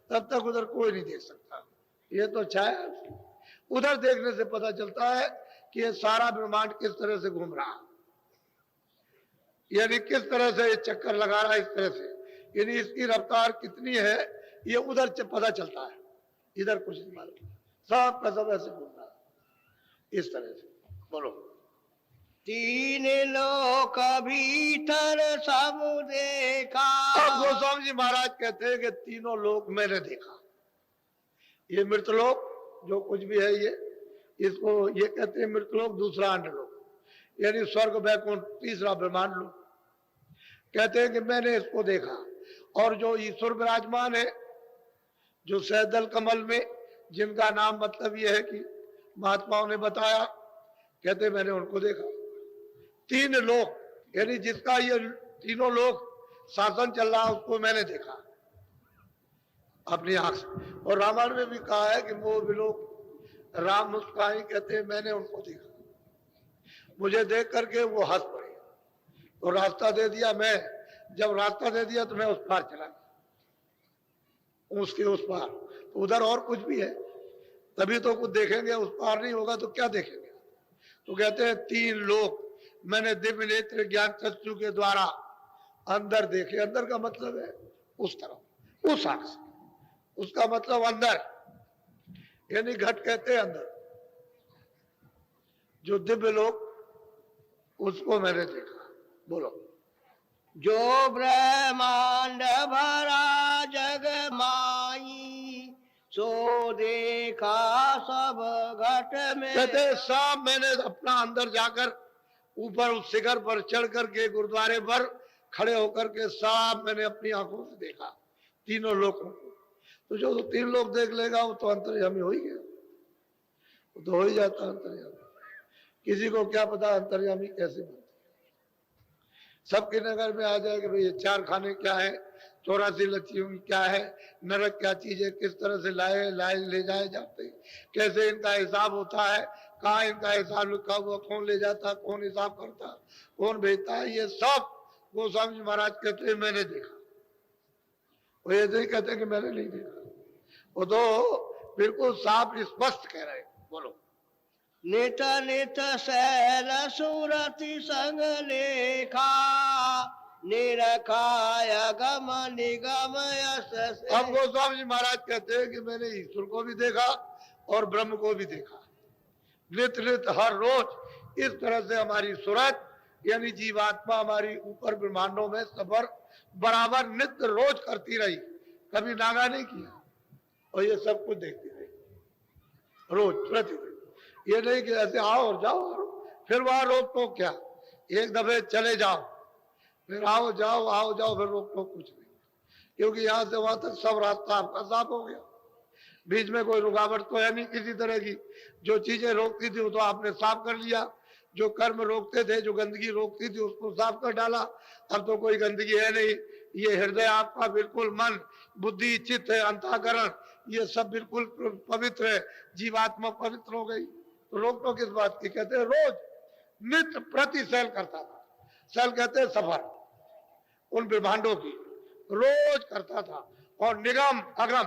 तब तक उधर कोई नहीं देख सकता। ये तो छाया। उधर देखने से पता चलता है कि ये सारा ब्रह्मांड किस तरह से घूम रहा, यानी किस तरह से ये चक्कर लगा रहा है, इस तरह से, यानी इसकी रफ्तार कितनी है ये उधर पता चलता है। इधर कुछ नहीं मालूम। सब का सब ऐसे घूम रहा है इस तरह से। बोलो। तीन लोक भीतर सब देखा। अब गोस्वामी जी महाराज कहते हैं कि तीनों लोक मैंने देखा। ये मृतलोक जो कुछ भी है, ये इसको ये कहते हैं मृतलोक, दूसरा अंडलोक, यानी स्वर्ग वैकुंठ, तीसरा ब्रह्मांड लोक। कहते हैं कि मैंने इसको देखा। और जो ईश्वर विराजमान है, जो सैदल कमल में, जिनका नाम मतलब यह है कि महात्माओं ने बताया, कहते मैंने उनको देखा। तीन लोक, यानी जिसका ये तीनों लोक शासन चल रहा उसको मैंने देखा अपनी आंख से। और रामायण में भी कहा है कि मोह विलोक राम मुस्काई, कहते हैं मैंने उनको देखा। मुझे देख करके वो हंस पड़े और रास्ता दे दिया। मैं जब रास्ता दे दिया तो मैं उस पार चला गया, उसके उस पार। तो उधर और कुछ भी है तभी तो कुछ देखेंगे, उस पार नहीं होगा तो क्या देखेंगे। तो कहते हैं तीन लोक मैंने दिव्य नेत्र ज्ञान चक्षु के द्वारा अंदर देखे। अंदर का मतलब है उस तरफ, उस आंख से, उसका मतलब अंदर, यानी घट कहते हैं अंदर। जो दिव्य लोक उसको मैंने देखा। बोलो। जो ब्रह्मांड भरा जग माई सो देखा सब घट में। कहते सब मैंने अपना अंदर जाकर ऊपर उस शिखर पर चढ़ करके गुरुद्वारे पर खड़े होकर के सब मैंने अपनी आंखों से देखा तीनों लोगों को। तो जो तो तीन लोग देख लेगा वो तो अंतर्यामी हो ही गया, वो तो हो ही जाता अंतर्यामी। किसी को क्या पता अंतर्यामी कैसे बनता, सबके नगर में आ जाए कि भाई ये चार खाने क्या है, 84 लक्ष्यों क्या है, नरक क्या चीज है, किस तरह से लाए ले जाए जाते हैं, कैसे इनका हिसाब होता है, कहाँ इनका हिसाब लिखा हुआ, कौन ले जाता, कौन हिसाब करता, कौन भेजता है, ये सब गोस्वामी जी महाराज कहते हैं मैंने देखा। वो ऐसे ही कहते हैं कि मैंने नहीं देखा, वो तो बिल्कुल साफ स्पष्ट कह रहे हैं। बोलो। नित नित शैल सुरति संग लेखा निरखाय गम निगम यश से। अब गोस्वामी जी महाराज कहते हैं कि मैंने ईश्वर को भी देखा और ब्रह्म को भी देखा। नित नित हर रोज इस तरह से हमारी सूरत यानी जीवात्मा हमारी ऊपर ब्रह्मांडों में सफर बराबर नित्य रोज करती रही, कभी नागा नहीं किया, और ये सब कुछ देखती रही रोज प्रतिदिन। ये नहीं कि ऐसे आओ और जाओ फिर वहां रोक टोक क्या, एक दफे चले जाओ फिर आओ जाओ फिर रोक टोक कुछ नहीं, क्योंकि यहां से वहां तक सब रास्ता आपका साफ हो गया, बीच में कोई रुकावट तो है नहीं किसी तरह की। जो चीजें रोकती थी वो तो आपने साफ कर लिया, जो कर्म रोकते थे, जो गंदगी रोकती थी उसको साफ कर डाला, अब तो कोई गंदगी है नहीं। ये हृदय आपका बिल्कुल मन बुद्धि चित्त है अंतःकरण ये सब बिल्कुल पवित्र है, जीवात्मा पवित्र हो गई। तो रोक तो किस बात की, कहते हैं रोज नित्य प्रति शैल करता था, शैल कहते हैं सफर उन ब्रह्मांडों की रोज करता था, और निगम अगम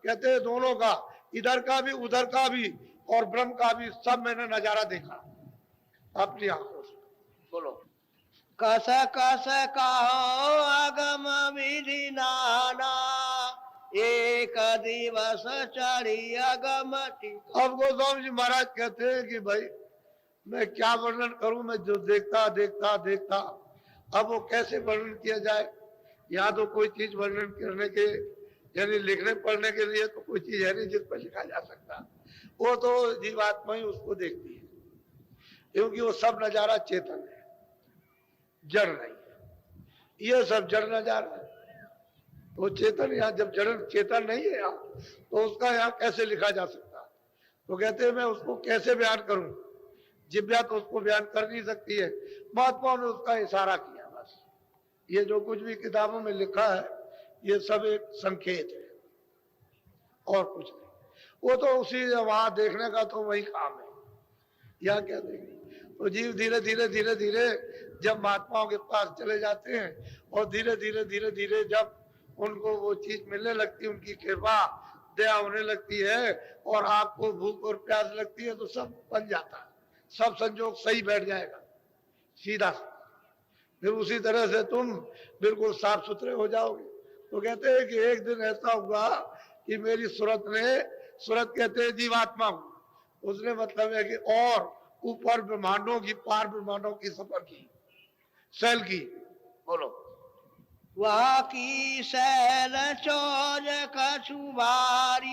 कहते हैं दोनों का, इधर का भी उधर का भी और ब्रह्म का भी, सब मैंने नजारा देखा अपनी आंखों से। बोलो। कस कस कहो अगम विधि नाना एक दिवस चढ़ी अगम टीका। अब गोस्वामी जी महाराज कहते हैं कि भाई मैं क्या वर्णन करूं, मैं जो देखता देखता देखता, अब वो कैसे वर्णन किया जाए। यहाँ तो कोई चीज वर्णन करने के यानी लिखने पढ़ने के लिए तो कोई चीज है नहीं जिस पर लिखा जा सकता, वो तो जीवात्मा ही उसको देखती है, क्योंकि वो सब नजारा चेतन है, जड़ नहीं है। ये सब जड़ नजारा है, वो चेतन यहाँ जब जड़ चेतन नहीं है यहाँ, तो उसका यहाँ कैसे लिखा जा सकता। तो कहते हैं मैं उसको कैसे बयान करूं, जिब्या तो उसको बयान कर नहीं सकती है, महात्माओं ने उसका इशारा किया बस। ये जो कुछ भी किताबों में लिखा है ये सब एक संकेत है और कुछ नहीं, वो तो उसी वहां देखने का तो वही काम है, यहाँ क्या देखेंगे। तो जीव धीरे धीरे धीरे धीरे जब महात्माओं के पास चले जाते हैं और धीरे धीरे धीरे धीरे जब उनको वो चीज मिलने लगती है, उनकी कृपा दया होने लगती है और आपको भूख और प्यास लगती है, तो सब बन जाता है, सब संजोग सही बैठ जाएगा सीधा, फिर उसी तरह से तुम बिल्कुल साफ सुथरे हो जाओगे। तो कहते हैं कि एक दिन ऐसा हुआ कि मेरी सूरत कहते हैं जीवात्मा को, उसने मतलब है कि और ऊपर ब्रह्मांडों की पार ब्रह्मांडों की सफर की शैल की। बोलो। वह की शैल चोज कछुबारी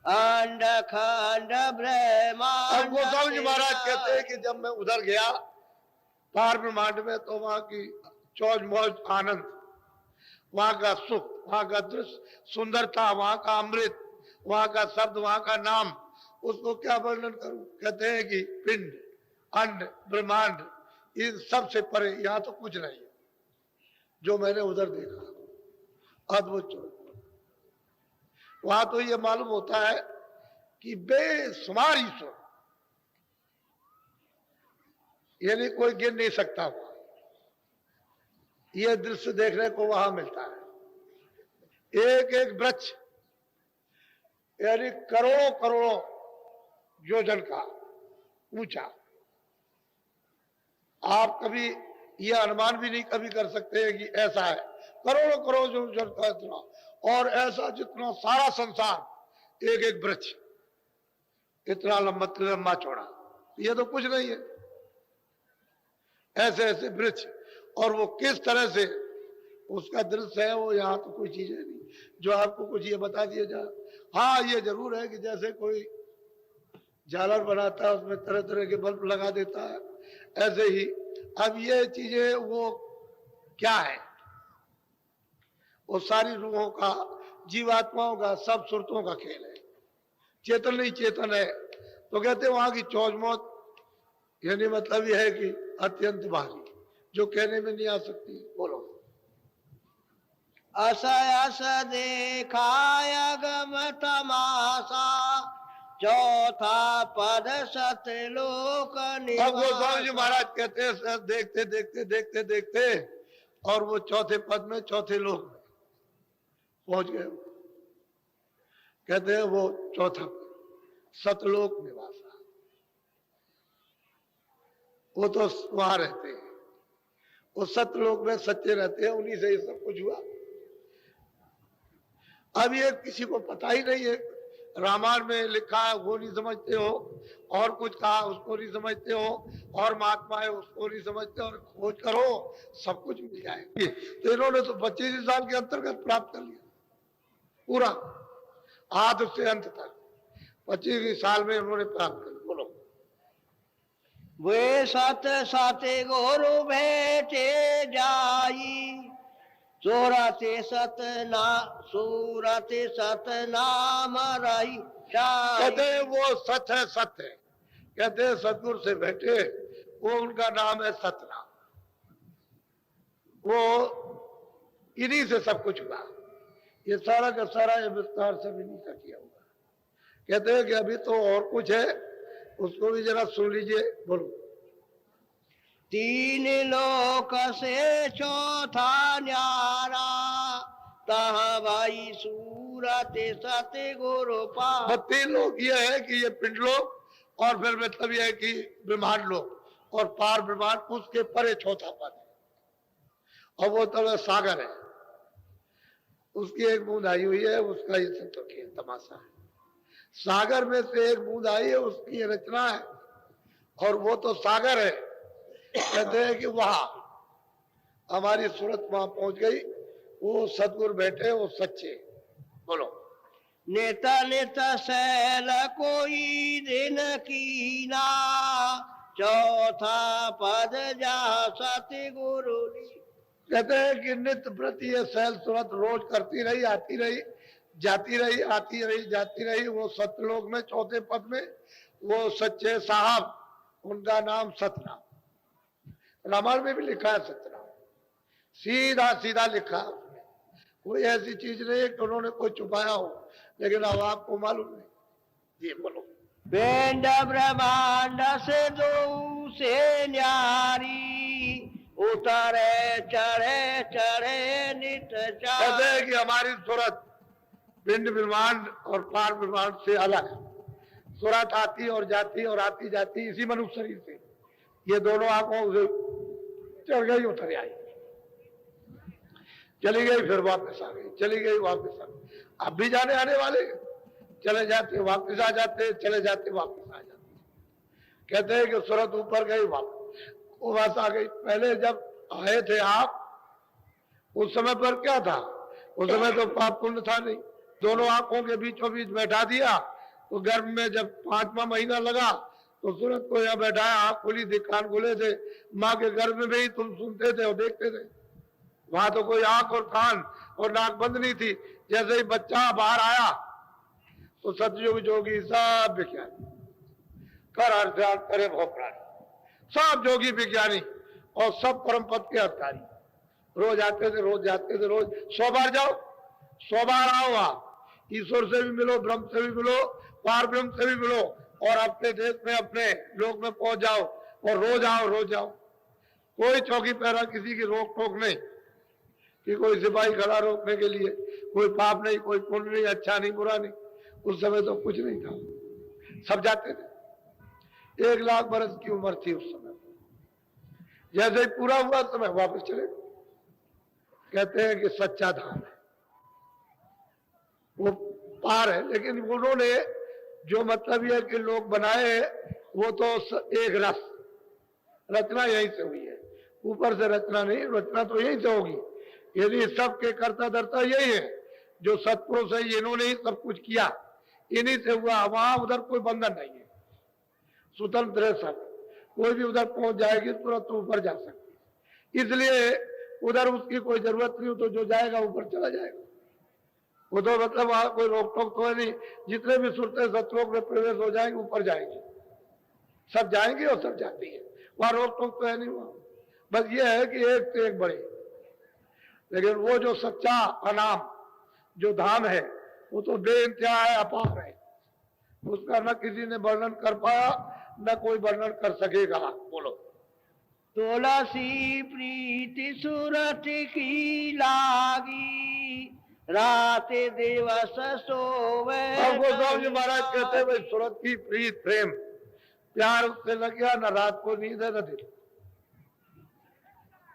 अंड खंड ब्रह्मांड। अब गोस्वामी जी महाराज कहते हैं कि जब मैं उधर गया पार ब्रह्मांड में, तो वहां की चौज मौज आनंद, वहां का सुख, वहां का दृश्य सुंदरता, वहां का अमृत, वहां का शब्द, वहां का नाम, उसको क्या वर्णन करूं। कहते हैं कि पिंड अंड ब्रह्मांड इन सब से परे यहाँ तो कुछ नहीं है जो मैंने उधर देखा अद्भुत चौज। वहां तो ये मालूम होता है कि बेशुमार ईश्वर, यानी कोई गिन नहीं सकता हुआ, यह दृश्य देखने को वहां मिलता है। एक एक वृक्ष यानी करोड़ों करोड़ों योजन का ऊंचा, आप कभी यह अनुमान भी नहीं कभी कर सकते हैं कि ऐसा है, करोड़ों करोड़ योजन का इतना, और ऐसा जितना सारा संसार एक एक वृक्ष इतना लंबा चौड़ा, यह तो कुछ नहीं है। ऐसे ऐसे वृक्ष, और वो किस तरह से उसका दृश्य है वो, यहाँ तो कोई चीज है नहीं जो आपको कुछ ये बता दिया जाए। हाँ ये जरूर है कि जैसे कोई झालर बनाता है उसमें तरह तरह के बल्ब लगा देता है, ऐसे ही अब ये चीजें वो क्या है, वो सारी रूहों का, जीवात्माओं का, सब सुरतों का खेल है, चेतन नहीं चेतन है। तो कहते हैं वहां की चौज मौत, यानी मतलब यह है कि अत्यंत भारी, जो कहने में नहीं आ सकती। बोलो। अस अस देखाय गम तमाशा, चौथा पद सतलोक अब गोस्वामी जी निवासा। महाराज कहते हैं सर देखते देखते देखते देखते और वो चौथे पद में, चौथे लोक में पहुंच गए। कहते हैं वो चौथा सतलोक निवासा, वो तो वहां रहते हैं, वो सतलोक में सच्चे रहते हैं, उन्हीं से ये सब कुछ हुआ। अब ये किसी को पता ही नहीं है, रामायण में लिखा है वो नहीं समझते हो, और कुछ कहा उसको नहीं समझते हो, और महात्मा है उसको नहीं समझते, और खोज करो सब कुछ मिल जाएगा। तो इन्होंने तो 25 साल के अंतर्गत प्राप्त कर लिया पूरा, आदि से अंत तक 25 साल में उन्होंने प्राप्त कर लिया। बोलो। वे सत सत गुरु भेटे जाई, सूरते सत नाम रही कहते हैं वो सत है, सत है। कहते हैं सतगुरु से बैठे, वो उनका नाम है सतनाम, वो इन्हीं से सब कुछ हुआ। ये सारा का सारा ये विस्तार सब इन्हीं का किया हुआ। कहते हैं कि अभी तो और कुछ है, उसको भी जरा सुन लीजिए। बोलो। तीन लोक से चौथा न्यारा, तहाँ भाई सूरत सत गुरु पा। 32 लोग ये है कि ये पिंड लोग, और फिर मतलब ये है कि ब्रह्मांड लोग, और पार ब्रह्मांड उसके परे चौथा पद है, और वो तो सागर है, उसकी एक बूंद आई हुई है, उसका ये सब तो खेल तमाशा है। सागर में से एक बूंद आई है, उसकी रचना है, और वो तो सागर है। कहते हैं कि वहां हमारी सूरत वहां पहुंच गई, वो सतगुरु बैठे, वो सच्चे। बोलो। नेता नेता सैल कोई दिन कीना, चौथा पद जा सत गुरु ली। कहते हैं कि नित्य प्रति ये सैल सूरत रोज करती रही, आती रही, जाती रही, आती रही, जाती रही, वो सतलोक में चौथे पद में वो सच्चे साहब, उनका नाम सतनाम। रामायण में भी लिखा है सतनाम, सीधा सीधा लिखा है उसमें, कोई ऐसी चीज नहीं है कि उन्होंने कोई छुपाया हो, लेकिन अब आपको मालूम नहीं। ये बोलो। पिंड ब्रह्मांड से दो से न्यारी, उतरे चढ़े चढ़े नित कहते हैं कि हमारी सूरत पिंड ब्रह्मांड और पार ब्रह्मांड से अलग है। सूरत आती और जाती और आती जाती इसी मनुष्य शरीर से, ये दोनों आंखों से चढ़ गई, उतर आई, चली गई, फिर वापस आ गई, चली गई, वापस आ गई। अब भी जाने आने वाले, चले जाते वापस आ जाते, चले जाते वापस आ जाते। कहते हैं कि सूरत ऊपर गई, वापस आ गई। पहले जब आए थे आप, उस समय पर क्या था, उस समय तो पाप पुण्य था नहीं, दोनों आंखों के बीचों बीच बैठा दिया। तो गर्भ में जब 5वां महीना लगा तो सूरत को यहाँ बैठाया, आंख खुली थी, कान खुले थे, माँ के गर्भ में भी तुम सुनते थे और देखते थे। वहां तो कोई आंख और कान और नाक बंद नहीं थी। जैसे ही बच्चा बाहर आया तो सतयुग जोगी सब विज्ञानी, कर हर ध्यान करे भव प्राणी, सब जोगी विज्ञानी और सब परम पद के अधिकारी, रोज आते थे, रोज जाते थे, रोज 100 बार जाओ, 100 बार आओ। आप ईश्वर से भी मिलो, ब्रह्म से भी मिलो, पार ब्रह्म से भी मिलो, और अपने देश में, अपने लोक में पहुंच जाओ, और रोज आओ, रोज जाओ। कोई चौकी पहरा किसी की रोक टोक नहीं, कि कोई सिपाही खड़ा रोकने के लिए, कोई पाप नहीं, कोई पुण्य नहीं, अच्छा नहीं, बुरा नहीं। उस समय तो कुछ नहीं था, सब जाते थे। 1 लाख बरस की उम्र थी उस समय, जैसे ही पूरा हुआ समय वापस चले। कहते हैं कि सच्चा धाम है, वो पार है। लेकिन उन्होंने जो मतलब यह कि लोग बनाए, वो तो एक रचना यहीं से हुई है, ऊपर से रचना नहीं, रचना तो यहीं से होगी। यदि सबके कर्ता धर्ता यही है, जो सत्पुरुष है, इन्होंने ही सब कुछ किया, इन्हीं से हुआ। वहां उधर कोई बंधन नहीं है, स्वतंत्र है सब, कोई भी उधर पहुंच जाएगी तुरंत ऊपर जा सकती है। इसलिए उधर उसकी कोई जरूरत नहीं हो, तो जो जाएगा ऊपर चला जाएगा। वो तो मतलब वहां कोई रोक टोक तो है नहीं, जितने भी सुनते सतलोक में प्रवेश हो जाएंगे ऊपर जाएंगे, सब जाएंगे और सब जाती है, वहां रोक टोक तो है नहीं। वहां बस ये है कि एक से एक बड़े, लेकिन वो जो सच्चा अनाम जो धाम है वो तो बेइंतहा है, अपार है, उसका न किसी ने वर्णन कर पाया न कोई वर्णन कर सकेगा। बोलो। तुलसी प्रीति सुरत की लागी, रात दिवस सोवे। अब गोस्वामी जी महाराज कहते हैं भाई सूरत की प्रीत प्रेम प्यार उससे लग गया, न रात को नींद है न दिन।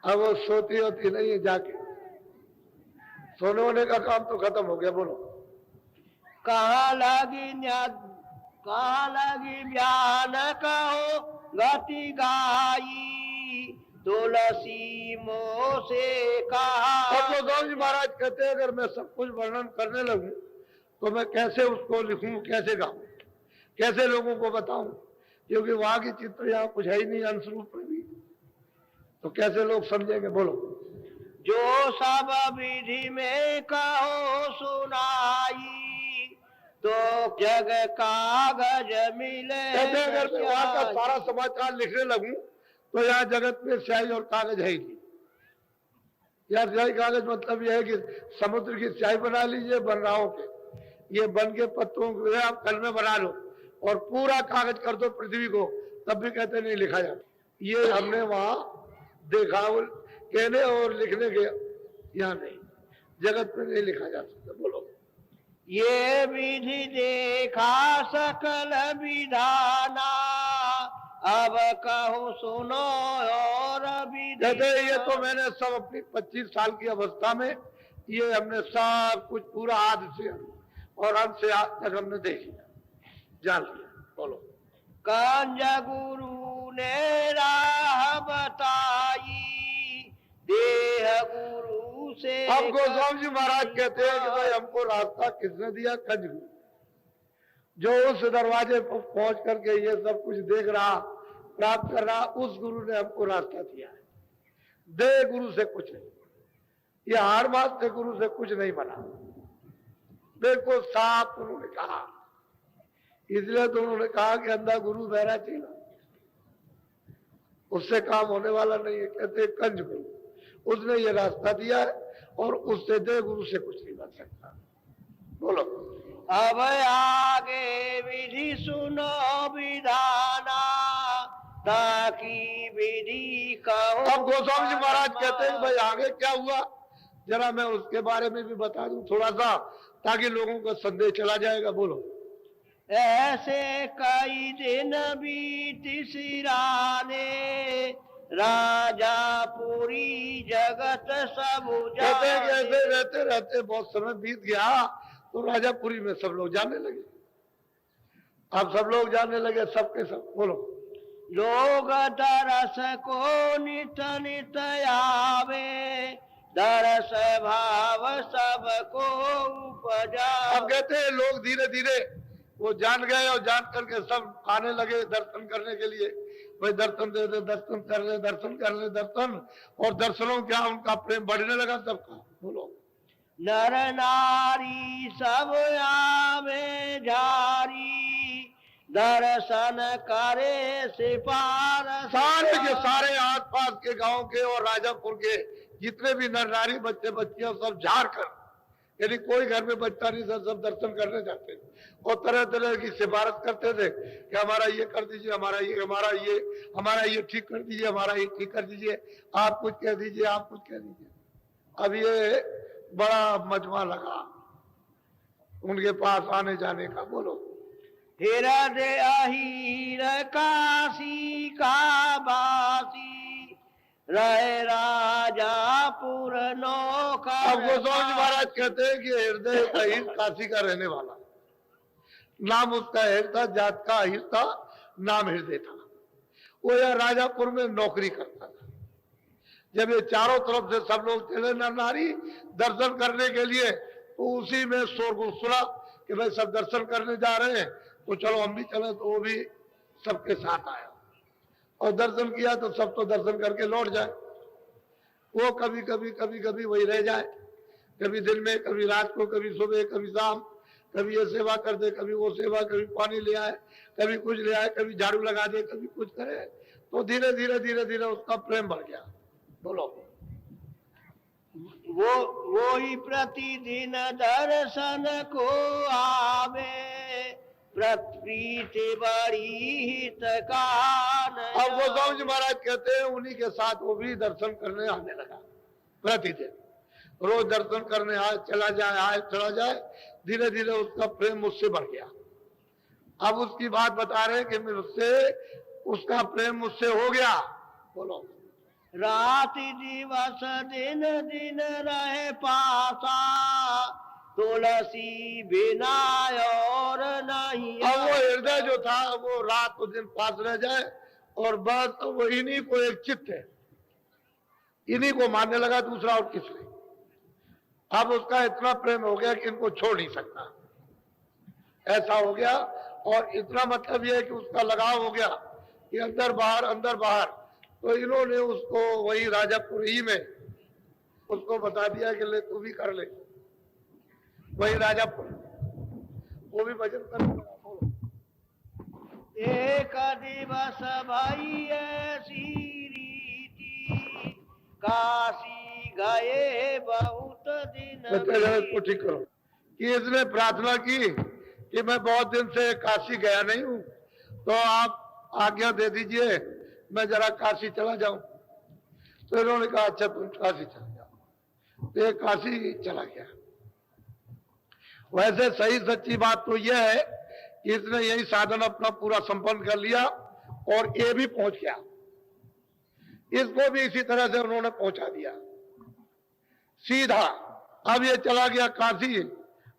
अब वो सोती होती नहीं है, जाके सोने होने का काम तो खत्म हो गया। बोलो। कहाँ लगी ज्ञान कहो गति गाई, तुलसी मोह से कहा। अब गोस्वामी जी महाराज कहते हैं अगर मैं सब कुछ वर्णन करने लगूं तो मैं कैसे उसको लिखूं, कैसे गाऊं, कैसे लोगों को बताऊं, क्योंकि वहां की चित्र यहाँ कुछ है ही नहीं अंश रूप में भी, तो कैसे लोग समझेंगे। बोलो। जो सब विधि में कहो सुनाई, तो जग कागज मिले। कहते हैं अगर मैं वहां का सारा समाचार लिखने लगूं तो यहाँ जगत में स्याही और कागज है ही नहीं। यार स्याही कागज मतलब यह है कि समुद्र की स्याही बना लीजिए बनराओं के, ये बन के पत्तों को आप कल में बना लो और पूरा कागज कर दो पृथ्वी को, तब भी कहते नहीं लिखा जाता। ये हमने वहां देखा, कहने और लिखने के यहाँ नहीं, जगत में नहीं लिखा जा सकता। बोलो। ये विधि देखा सकल विधाना, अब कहो सुनो और विधि। कहते ये तो मैंने सब अपनी 25 साल की अवस्था में ये हमने सब कुछ पूरा आदि से और अंत से आज तक हमने देख लिया, जान लिया। बोलो। कंज गुरु ने राह बताई, देह गुरु से। अब गोस्वामी जी महाराज कहते हैं कि भाई हमको रास्ता किसने दिया? कंज गुरु, जो उस दरवाजे पर पहुंच करके ये सब कुछ देख रहा, प्राप्त कर रहा, उस गुरु ने हमको रास्ता दिया है। दे गुरु से कुछ नहीं, ये हार बात से गुरु से कुछ नहीं बना। देखो साफ उन्होंने कहा, इसलिए तो उन्होंने कहा कि अंधा गुरु बहरा चेला, उससे काम होने वाला नहीं है। कहते कंज गुरु, उसने ये रास्ता दिया है और उससे दे गुरु से कुछ नहीं बन सकता। बोलो। अब आगे विधि सुनो विधाना, ताकि विधि कहो। अब गोस्वामी जी महाराज कहते हैं भाई आगे क्या हुआ जरा मैं उसके बारे में भी बता दूं थोड़ा सा, ताकि लोगों का संदेह चला जाएगा। बोलो। ऐसे कई दिन बीत सिराने, राजा पूरी जगत सब कहते हैं कि जाने। ऐसे रहते रहते बहुत समय बीत गया तो राजापुरी में सब लोग जानने लगे। अब सब लोग जानने लगे, सबके सब। बोलो। लोग दरस को नित नित आवे, दरस भाव सबको उपजा। अब कहते हैं लोग धीरे धीरे वो जान गए और जान करके सब आने लगे दर्शन करने के लिए। भाई दर्शन दे दे, दर्शन कर ले, दर्शन कर ले, दर्शन, और दर्शनों क्या उनका प्रेम बढ़ने लगा सबका। बोलो। नर नारी सब आवे झारी, दर्शन करे सिपार। सारे के सारे आसपास के गांव के और राजापुर के जितने भी नर नारी बच्चे बच्चियां सब झाड़ कर, यानी कोई घर में बच्चा नहीं, सब दर्शन करने जाते थे और तरह तरह की सिफारिश करते थे कि हमारा ये कर दीजिए, हमारा ये ठीक कर दीजिए, हमारा ये ठीक कर दीजिए, आप कुछ कह दीजिए, आप कुछ कह दीजिए। अब ये बड़ा मजमा लगा उनके पास आने जाने का। बोलो। हृदय अहीर काशी का बासी, रहे राजापुर नौका। अब गोस्वामी जी महाराज कहते हैं कि हृदय अहीर काशी का रहने वाला, नाम उसका अहीर था, जात का अहीर था, नाम हृदय था। वो यह राजापुर में नौकरी करता था। जब ये चारों तरफ से सब लोग चले नर नारी दर्शन करने के लिए, तो उसी में शोरगुल सुना कि भाई सब दर्शन करने जा रहे हैं, तो चलो हम भी चले। तो वो भी सबके साथ आया और दर्शन किया। तो सब तो दर्शन करके लौट जाए, वो कभी कभी वही रह जाए, कभी दिन में, कभी रात को, कभी सुबह, कभी शाम, कभी ये सेवा कर दे, कभी वो सेवा, कभी पानी ले आए, कभी कुछ ले आए, कभी झाड़ू लगा दे, कभी कुछ करे। तो धीरे धीरे उसका प्रेम बढ़ गया। बोलो, वो ही प्रतिदिन दर्शन को आवे, प्रीति बड़ी हितकान। अब वो स्वामी जी महाराज कहते हैं उन्हीं के साथ वो भी दर्शन करने आने लगा। प्रतिदिन रोज दर्शन करने आए, चला जाए, धीरे धीरे उसका प्रेम मुझसे बढ़ गया। अब उसकी बात बता रहे कि मुझसे उसका प्रेम मुझसे हो गया। बोलो, रात दिवस दिन दिन रहे पासा, तुलसी बिना और नहीं। अब वो हृदय जो था वो रात को दिन पास रह जाए, और बस वो इन्हीं को एक चित्त है, इन्हीं को मानने लगा, दूसरा और किस नहीं। अब उसका इतना प्रेम हो गया कि इनको छोड़ नहीं सकता, ऐसा हो गया। और इतना मतलब यह है कि उसका लगाव हो गया कि अंदर बाहर। तो इन्होंने उसको वही राजापुर ही में उसको बता दिया कि ले तू भी कर ले, वही राजापुर, वो भी भजन कर। एक दिवस भाई ऐसी रीति, काशी गए बहुत दिन। को ठीक करो कि इसने प्रार्थना की कि मैं बहुत दिन से काशी गया नहीं हूं, तो आप आज्ञा दे दीजिए मैं जरा काशी चला जाऊं। तो इन्होंने कहा अच्छा तुम काशी चला जाओ। तो ये काशी चला गया। वैसे सही सच्ची बात तो यह है कि इसने यही साधन अपना पूरा संपन्न कर लिया और ये भी पहुंच गया। इसको भी इसी तरह से उन्होंने पहुंचा दिया सीधा। अब ये चला गया काशी,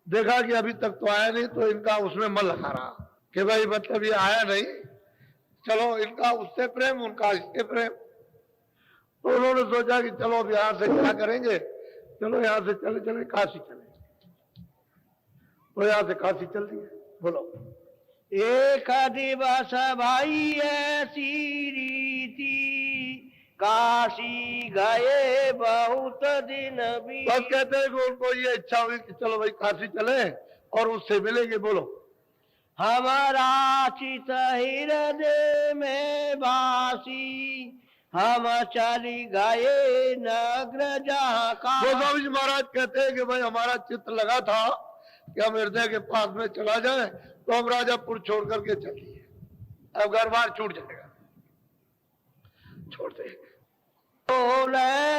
देखा कि अभी तक तो आया नहीं, तो इनका उसमें मन लगा रहा कि भाई मतलब ये आया नहीं, चलो इनका उससे प्रेम, उनका इससे प्रेम। तो उन्होंने सोचा कि चलो अब यहां से क्या करेंगे, चलो यहां से चले काशी चले। तो यहां से काशी चल दिए। बोलो, एक दिवस भाई ऐसी रीति, काशी गए बहुत दिन भी। बस कहते हैं कि उनको ये इच्छा हुई कि चलो भाई काशी चले और उससे मिलेंगे। बोलो, हमारा चित हृदय में बासी, हम चली गए नगर जहाँ का। गोस्वामी जी महाराज कहते हैं कि भाई हमारा चित्त लगा था कि हम हृदय के पास में चला जाए, तो हम राजापुर छोड़ करके चलिए। अब घर बार छूट जाएगा, छोड़ते हैं।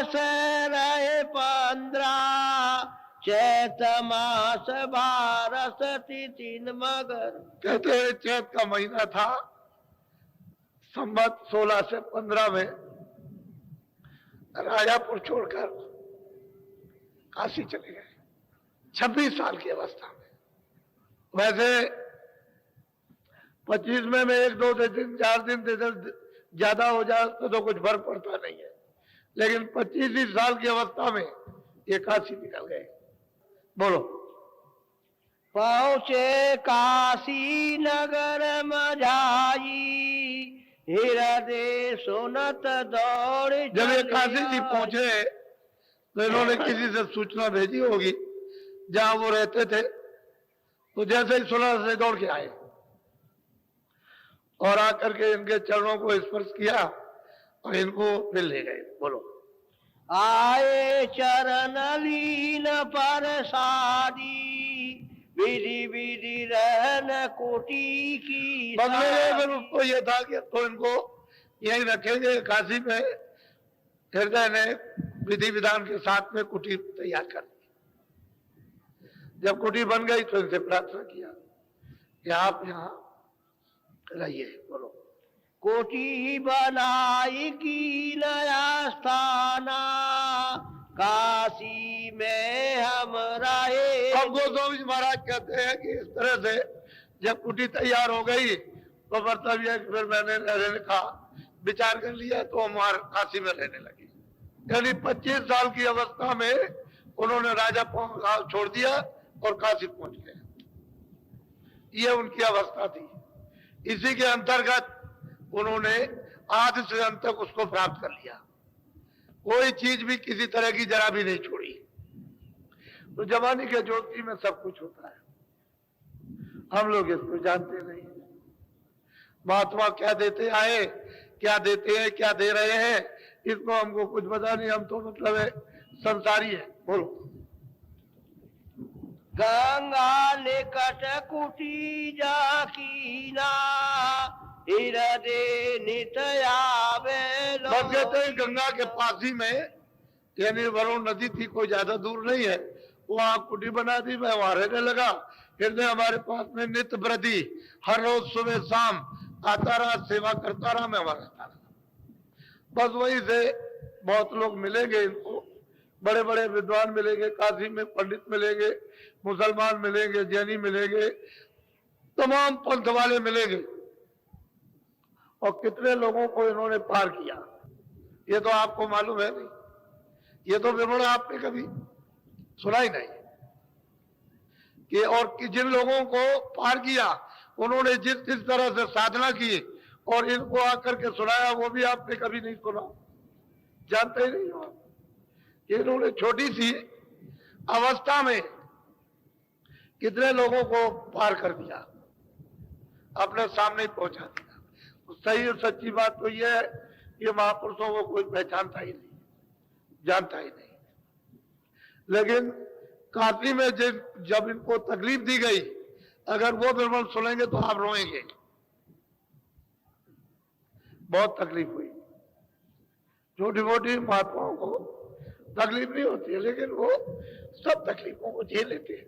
से रहे 15 चैत मास 12 तिथि मगर। कहते हैं चैत का महीना था, संवत 16 से 15 में राजापुर छोड़कर काशी चले गए, 26 साल की अवस्था में। वैसे 25 में 1-2 दिन 4 दिन ज्यादा हो जाए तो कुछ फर्क पड़ता नहीं है, लेकिन 25 साल की अवस्था में ये काशी निकल गए। बोलो, पहुंचे काशी नगर मझाई, हृदय सुनत दौड़। जब ये काशी जी पहुंचे तो इन्होंने किसी से सूचना भेजी होगी जहां वो रहते थे, तो जैसे ही सुना से दौड़ के आए और आकर के इनके चरणों को स्पर्श किया और इनको फिर ले गए। बोलो, आए चरण लीन पर सादी, विधि विधि रहन कोटि की। बदले में फिर उसको ये था कि तो इनको यही रखेंगे काशी में। हृदय ने विधि विधान के साथ में कुटी तैयार कर दी। जब कुटी बन गई तो इनसे प्रार्थना किया कि आप यहाँ रहिए। बोलो, कोटि बनाई की नया स्थाना, काशी में हम रहे। अब गोस्वामी जी महाराज कहते हैं कि इस तरह से जब कुटी तैयार हो गई तो मतलब यह फिर मैंने रहने का विचार कर लिया, तो हम वहां काशी में रहने लगे। यानी 25 साल की अवस्था में उन्होंने राजा गांव छोड़ दिया और काशी पहुंच गए। ये उनकी अवस्था थी। इसी के अंतर्गत उन्होंने आदि से अंत तक उसको प्राप्त कर लिया। कोई चीज भी किसी तरह की जरा भी नहीं छोड़ी। तो जवानी के ज्योति में सब कुछ होता है, हम लोग इसको जानते नहीं। महात्मा क्या देते आए, क्या देते हैं, क्या दे रहे हैं, इसको हमको कुछ पता नहीं। हम तो मतलब है संसारी है। बोलो। गंगा निकट कुटी जाकीना हृदय नित आवे लो। बस कहते हैं गंगा के पास ही में, यानी वरुण नदी थी, कोई ज्यादा दूर नहीं है, वहां कुटी बना दी, मैं वहां रहने लगा। हृदय हमारे पास में नित्य वृद्धि, हर रोज सुबह शाम आता रहा, सेवा करता रहा, मैं वहां रहता रहा। बस वहीं से बहुत लोग मिलेंगे इनको, बड़े बड़े विद्वान मिलेंगे, काशी में पंडित मिलेंगे, मुसलमान मिलेंगे, जैनी मिलेंगे, तमाम पंथ वाले मिलेंगे। और कितने लोगों को इन्होंने पार किया ये तो आपको मालूम है नहीं। ये तो विवरण आपने कभी सुना ही नहीं कि, और कि जिन लोगों को पार किया उन्होंने जिस जिस तरह से साधना की और इनको आकर के सुनाया, वो भी आपने कभी नहीं सुना, जानते ही नहीं हो। इन्होंने छोटी सी अवस्था में कितने लोगों को पार कर दिया, अपने सामने पहुंचा दिया। सही और सच्ची बात तो यह है कि महापुरुषों को कोई पहचानता ही नहीं, जानता ही नहीं। लेकिन काशी में जब इनको तकलीफ दी गई, अगर वो विवरण सुनेंगे तो आप रोएंगे। बहुत तकलीफ हुई। छोटी मोटी महात्माओं को तकलीफ नहीं होती है, लेकिन वो सब तकलीफों को झेल लेते हैं।